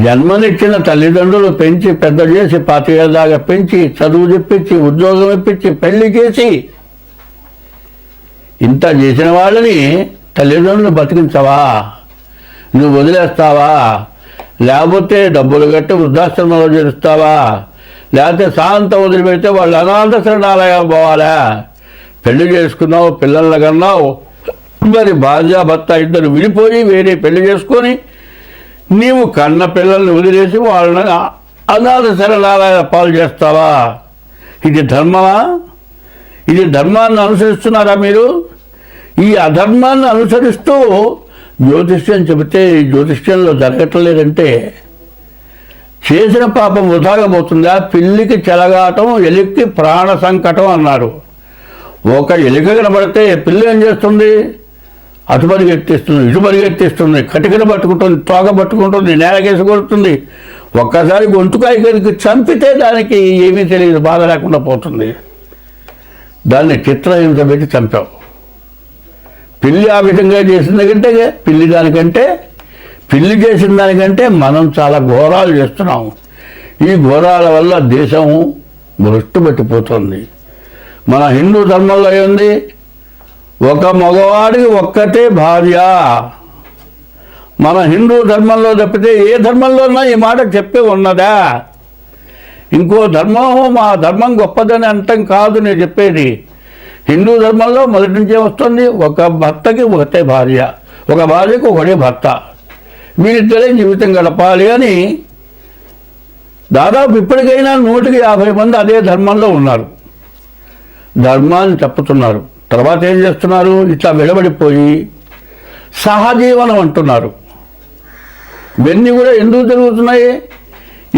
జన్మనిచ్చిన తల్లిదండ్రులు పెంచి పెద్ద చేసి 25 ఏళ్ళ దాకా పెంచి చదువు చెప్పించి ఉద్యోగం ఇప్పించి పెళ్లి చేసి ఇంత చేసిన వాళ్ళని తల్లిదండ్రులు బతికించవా? నువ్వు వదిలేస్తావా? లేకపోతే డబ్బులు కట్టి వృద్ధాశ్రమంలో చేరుస్తావా? లేకపోతే శాంతం వదిలిపెడితే వాళ్ళు అనాథ శరణాలయం పోవాలా? పెళ్లి చేసుకున్నావు, పిల్లల్ని కన్నావు, మరి భార్య భర్త ఇద్దరు విడిపోయి వేరే పెళ్లి చేసుకొని నీవు కన్న పిల్లల్ని వదిలేసి వాళ్ళని అనాథ శరణాలయ పాలు చేస్తావా? ఇది ధర్మమా? ఇది ధర్మాన్ని అనుసరిస్తున్నారా మీరు? ఈ అధర్మాన్ని అనుసరిస్తూ జ్యోతిష్యం చెబితే ఈ జ్యోతిష్యంలో జరగట్లేదంటే చేసిన పాపం వృధాగా పోతుందా? పిల్లికి చెలగాటం, ఎలికి ప్రాణ సంకటం అన్నారు. ఒక ఎలిక కనబడితే పిల్లి ఏం చేస్తుంది? అటు పరిగెత్తిస్తుంది, ఇటు పరిగెత్తిస్తుంది, కటికన పట్టుకుంటుంది, తోక పట్టుకుంటుంది, నేలకేసి కొడుతుంది. ఒక్కసారి గొంతుకాయ కరికి చంపితే దానికి ఏమీ తెలియదు, బాధ లేకుండా పోతుంది. దాన్ని చిత్రహింస పెట్టి చంపావు. పిల్లి ఆ విధంగా చేసిన కంటే పిల్లి చేసిన దానికంటే మనం చాలా ఘోరాలు చేస్తున్నాం. ఈ ఘోరాల వల్ల దేశం భ్రష్టు పట్టిపోతుంది. మన హిందూ ధర్మంలో ఏంది? ఒక మగవాడికి ఒక్కటే భార్య. మన హిందూ ధర్మంలో తప్పితే ఏ ధర్మంలోనా ఈ మాట చెప్పే ఉన్నదా? ఇంకో ధర్మం మా ధర్మం గొప్పదని అంతం కాదు నేను చెప్పేది. హిందూ ధర్మంలో మొదటి నుంచే వస్తుంది, ఒక భర్తకి ఒకటే భార్య, ఒక భార్యకు ఒకటే భర్త, వీరిద్దరే జీవితం గడపాలి అని. దాదాపు ఇప్పటికైనా 150 మంది అదే ధర్మంలో ఉన్నారు. ధర్మాన్ని తప్పుతున్నారు. తర్వాత ఏం చేస్తున్నారు? ఇట్లా వెలబడిపోయి సహజీవనం అంటున్నారు. ఇవన్నీ కూడా ఎందుకు జరుగుతున్నాయి?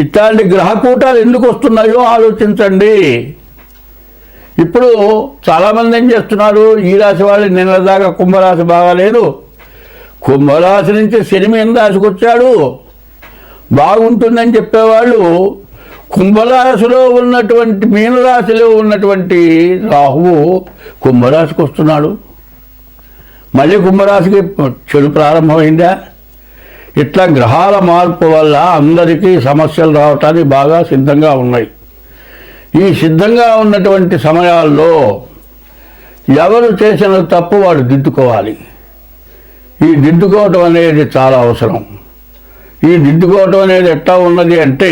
ఇట్లాంటి గ్రహకూటాలు ఎందుకు వస్తున్నాయో ఆలోచించండి. ఇప్పుడు చాలామంది ఏం చేస్తున్నారు? ఈ రాశి వాళ్ళు నిన్నదాకా కుంభరాశి బాగాలేదు, కుంభరాశి నుంచి శని మీన రాశికి వచ్చాడు బాగుంటుందని చెప్పేవాళ్ళు కుంభరాశిలో ఉన్నటువంటి మీనరాశిలో ఉన్నటువంటి రాహువు కుంభరాశికి వస్తున్నాడు. మళ్ళీ కుంభరాశికి చెడు ప్రారంభమైందా? ఇట్లా గ్రహాల మార్పు వల్ల అందరికీ సమస్యలు రావటానికి బాగా సిద్ధంగా ఉన్నాయి. ఈ సిద్ధంగా ఉన్నటువంటి సమయాల్లో ఎవరు చేసిన తప్పు వాడు దిద్దుకోవాలి. ఈ దిద్దుకోవటం అనేది చాలా అవసరం. ఈ దిద్దుకోవటం అనేది ఎట్లా ఉన్నది అంటే,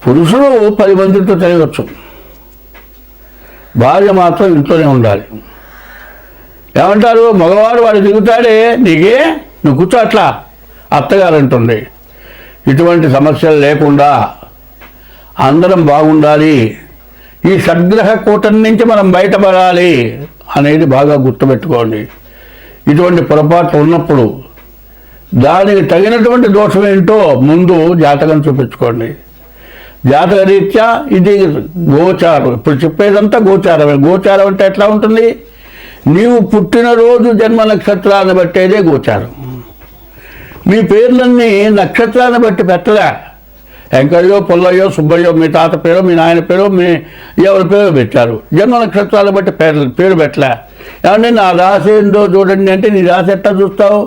పురుషుడు 10 మందితో తిరగచ్చు, భార్య మాత్రం ఇంట్లోనే ఉండాలి. ఏమంటారు? మగవాడు వాడు దిగుతాడే, నీకే నువ్వు కూర్చో అట్లా అత్తగారు అంటుంది. ఇటువంటి సమస్యలు లేకుండా అందరం బాగుండాలి, ఈ షడ్గ్రహ కూటమి నుంచి మనం బయటపడాలి అనేది బాగా గుర్తుపెట్టుకోండి. ఇటువంటి పొరపాట్లు ఉన్నప్పుడు దానికి తగినటువంటి దోషం ఏంటో ముందు జాతకం చూపించుకోండి. జాతక రీత్యా ఇది గోచారం. ఇప్పుడు చెప్పేదంతా గోచారమే. గోచారం అంటే ఎట్లా ఉంటుంది? నీవు పుట్టినరోజు జన్మ నక్షత్రాన్ని బట్టేదే గోచారం. మీ పేర్లన్నీ నక్షత్రాన్ని బట్టి పెట్టలే. వెంకయ్యో, పుల్లయ్యో, సుబ్బయ్యో మీ తాత పేరు, మీ నాయన పేరు, మీ ఎవరి పేరు పెట్టారు. జన్మ నక్షత్రాలను బట్టి పేరు పెట్టలే. ఏమంటే నా రాశి ఏందో చూడండి అంటే నీ రాశి ఎట్లా చూస్తావు?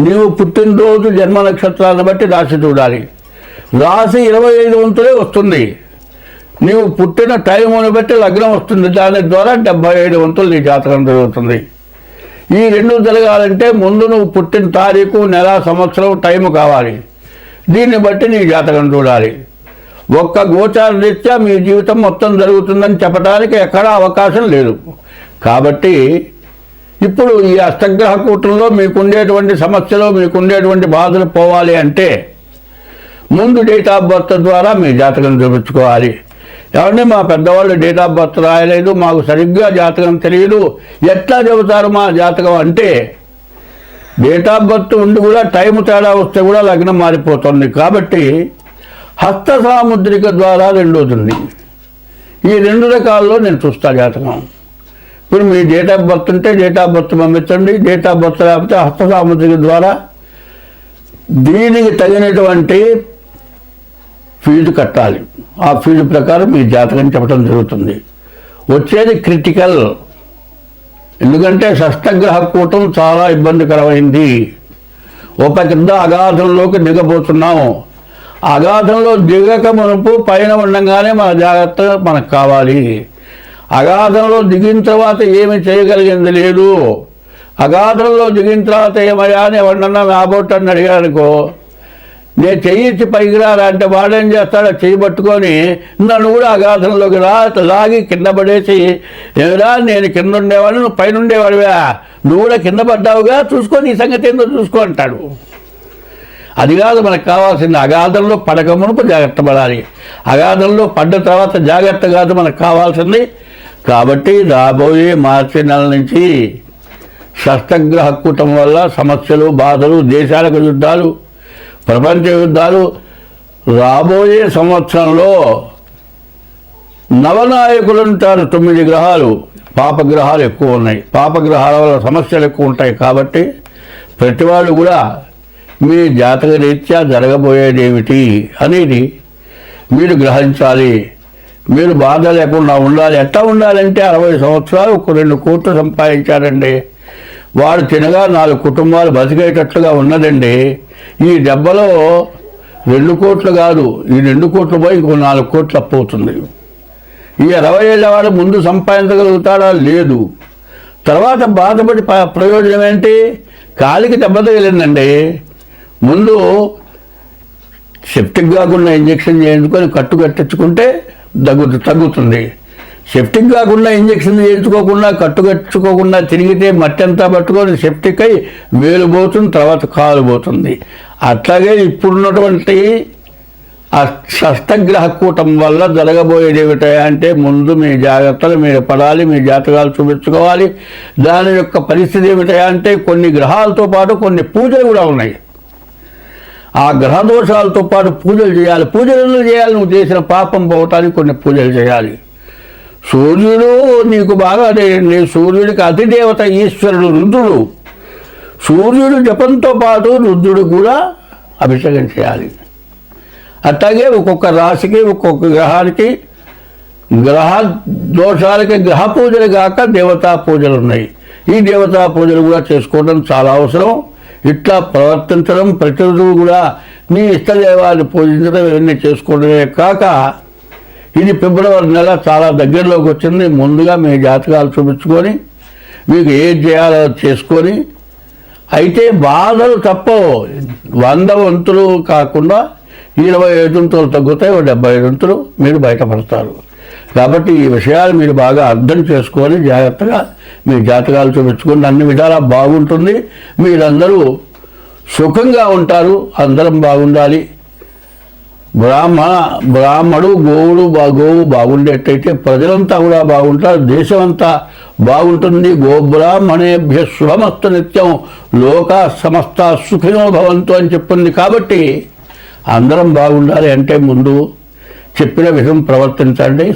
నీవు పుట్టినరోజు జన్మ నక్షత్రాలను బట్టి రాశి చూడాలి. రాశి 25 వంతులే వస్తుంది. నీవు పుట్టిన టైమును బట్టి లగ్నం వస్తుంది. దాని ద్వారా 75 వంతులు నీ జాతకం జరుగుతుంది. ఈ రెండు జరగాలంటే ముందు నువ్వు పుట్టిన తారీఖు, నెల, సంవత్సరం, టైము కావాలి. దీన్ని బట్టి నీ జాతకం చూడాలి. ఒక్క గోచార రీత్యా మీ జీవితం మొత్తం జరుగుతుందని చెప్పడానికి ఎక్కడా అవకాశం లేదు. కాబట్టి ఇప్పుడు ఈ అష్టగ్రహ కూటంలో మీకుండేటువంటి సమస్యలు, మీకుండేటువంటి బాధలు పోవాలి అంటే ముందు డేట్ ఆఫ్ బర్త్ ద్వారా మీ జాతకం చూపించుకోవాలి. ఏమంటే మా పెద్దవాళ్ళు డేట్ ఆఫ్ బర్త్ రాయలేదు, మాకు సరిగ్గా జాతకం తెలియదు, ఎట్లా చెబుతారు మా జాతకం అంటే, డేట్ ఆఫ్ బర్త్ ఉండి కూడా టైం తేడా వస్తే కూడా లగ్నం మారిపోతుంది. కాబట్టి హస్త సాముద్రిక ద్వారా రెండవుతుంది. ఈ 2 రకాల్లో నేను చూస్తా జాతకం. ఇప్పుడు మీ డేట్ ఆఫ్ బర్త్ ఉంటే డేట్ ఆఫ్ బర్త్ పంపించండి, డేట్ ఆఫ్ బర్త్ లేకపోతే హస్త సాముద్రిక ద్వారా దీనికి తగినటువంటి ఫీజు కట్టాలి. ఆ ఫీజు ప్రకారం మీ జాతకం చెప్పడం జరుగుతుంది. వచ్చేది క్రిటికల్. ఎందుకంటే షష్టగ్రహ కూటం చాలా ఇబ్బందికరమైంది. ఒక కింద అగాధంలోకి దిగబోతున్నాము. అగాధంలో దిగక మునుపు పైన ఉండగానే మన జాగ్రత్త మనకు కావాలి. అగాధంలో దిగిన తర్వాత ఏమి చేయగలిగింది లేదు. అగాధంలో దిగిన తర్వాత ఏమయ్యా అని ఎవరన్నా నాబోట్టని అడిగారనుకో, నేను చెయ్యి పైకి రారా అంటే వాడేం చేస్తాడో చెయ్యి పట్టుకొని నన్ను కూడా అగాధంలోకి లాగి కింద పడేసి, ఏమిరా నేను కింద ఉండేవాడు, నువ్వు పైన ఉండేవాడివా, నువ్వు కూడా కింద పడ్డావుగా, చూసుకొని ఈ సంగతి ఏందో చూసుకో అంటాడు. అది కాదు మనకు కావాల్సింది. అగాధంలో పడక మునుపు జాగ్రత్త పడాలి, అగాధంలో పడ్డ తర్వాత జాగ్రత్త కాదు మనకు కావాల్సింది. కాబట్టి రాబోయే మార్చి నెల నుంచి షష్టగ్రహ కూటం వల్ల సమస్యలు, బాధలు, దేశాలకు యుద్ధాలు, ప్రపంచ యుద్ధాలు, రాబోయే సంవత్సరంలో నవనాయకులు ఉంటారు. 9 గ్రహాలు, పాపగ్రహాలు ఎక్కువ ఉన్నాయి. పాపగ్రహాల వల్ల సమస్యలు ఎక్కువ ఉంటాయి. కాబట్టి ప్రతి వాళ్ళు కూడా మీ జాతక రీత్యా జరగబోయేది ఏమిటి అనేది మీరు గ్రహించాలి. మీరు బాధ లేకుండా ఉండాలి. ఎట్లా ఉండాలంటే 60 సంవత్సరాలు ఒక 2 కోట్లు సంపాదించారండి, వాడు తినగా 4 కుటుంబాలు బతికేటట్లుగా ఉన్నదండి. ఈ దెబ్బలో 2 కోట్లు కాదు, ఈ 2 కోట్లు పోయి ఇంకో 4 కోట్లు అప్పు అవుతుంది. ఈ 60 ఏళ్ళ వాడు ముందు సంపాదించగలుగుతాడా? లేదు. తర్వాత బాధపడి ప్రయోజనం ఏంటి? కాలికి దెబ్బ తగిలిందండి, ముందు సెప్టిక్ కాకుండా ఇంజెక్షన్ చేయించుకొని కట్టు కట్టించుకుంటే తగ్గుతుంది. సెప్టిక్ కాకుండా ఇంజెక్షన్ చేయించుకోకుండా కట్టు కట్టుకోకుండా తిరిగితే మట్టి అంతా పట్టుకొని సెప్టిక్ అయి వేలు పోతుంది, తర్వాత కాలు పోతుంది. అట్లాగే ఇప్పుడున్నటువంటి ఆ షష్టగ్రహ కూటం వల్ల జరగబోయేది ఏమిటంటే ముందు మీ జాగ్రత్తలు మీరు పడాలి, మీ జాతకాలు చూపించుకోవాలి. దాని యొక్క పరిస్థితి ఏమిటంటే కొన్ని గ్రహాలతో పాటు కొన్ని పూజలు కూడా ఉన్నాయి. ఆ గ్రహ దోషాలతో పాటు పూజలు చేయాలి. పూజలు ఎందుకు చేయాలి? నువ్వు చేసిన పాపం పోవటానికి కొన్ని పూజలు చేయాలి. సూర్యుడు నీకు బాగా అదేండి, సూర్యుడికి అతిదేవత ఈశ్వరుడు రుద్రుడు. సూర్యుడు జపంతో పాటు రుద్రుడు కూడా అభిషేకం చేయాలి. అట్లాగే ఒక్కొక్క రాశికి, ఒక్కొక్క గ్రహానికి, గ్రహ దోషాలకి గ్రహ పూజలు కాక దేవతా పూజలు ఉన్నాయి. ఈ దేవతా పూజలు కూడా చేసుకోవడం చాలా అవసరం. ఇట్లా ప్రవర్తించడం, ప్రతిరోజు కూడా మీ ఇష్టదేవాన్ని పూజించడం ఇవన్నీ చేసుకోవడమే కాక ఇది ఫిబ్రవరి నెల చాలా దగ్గరలోకి వచ్చింది. ముందుగా మీ జాతకాలు చూపించుకొని మీకు ఏది చేయాలో చేసుకొని, అయితే బాధలు తప్పవు. 100 వంతులు కాకుండా 25 వంతులు తగ్గుతాయి, 75 వంతులు మీరు బయటపడతారు. కాబట్టి ఈ విషయాలు మీరు బాగా అర్థం చేసుకొని జాగ్రత్తగా మీ జాతకాలు చూపించుకుని అన్ని విధాలా బాగుంటుంది. మీరందరూ సుఖంగా ఉంటారు. అందరం బాగుండాలి. బ్రాహ్మడు గోవుడు బాగుండేటైతే ప్రజలంతా కూడా బాగుంటారు, దేశం అంతా బాగుంటుంది. గోబ్రాహ్మణేభ్య శుభమస్తు నిత్యం లోకా సమస్త సుఖినో భవంతు అని చెప్పింది. కాబట్టి అందరం బాగుండాలి అంటే ముందు చెప్పిన విధం ప్రవర్తించండి.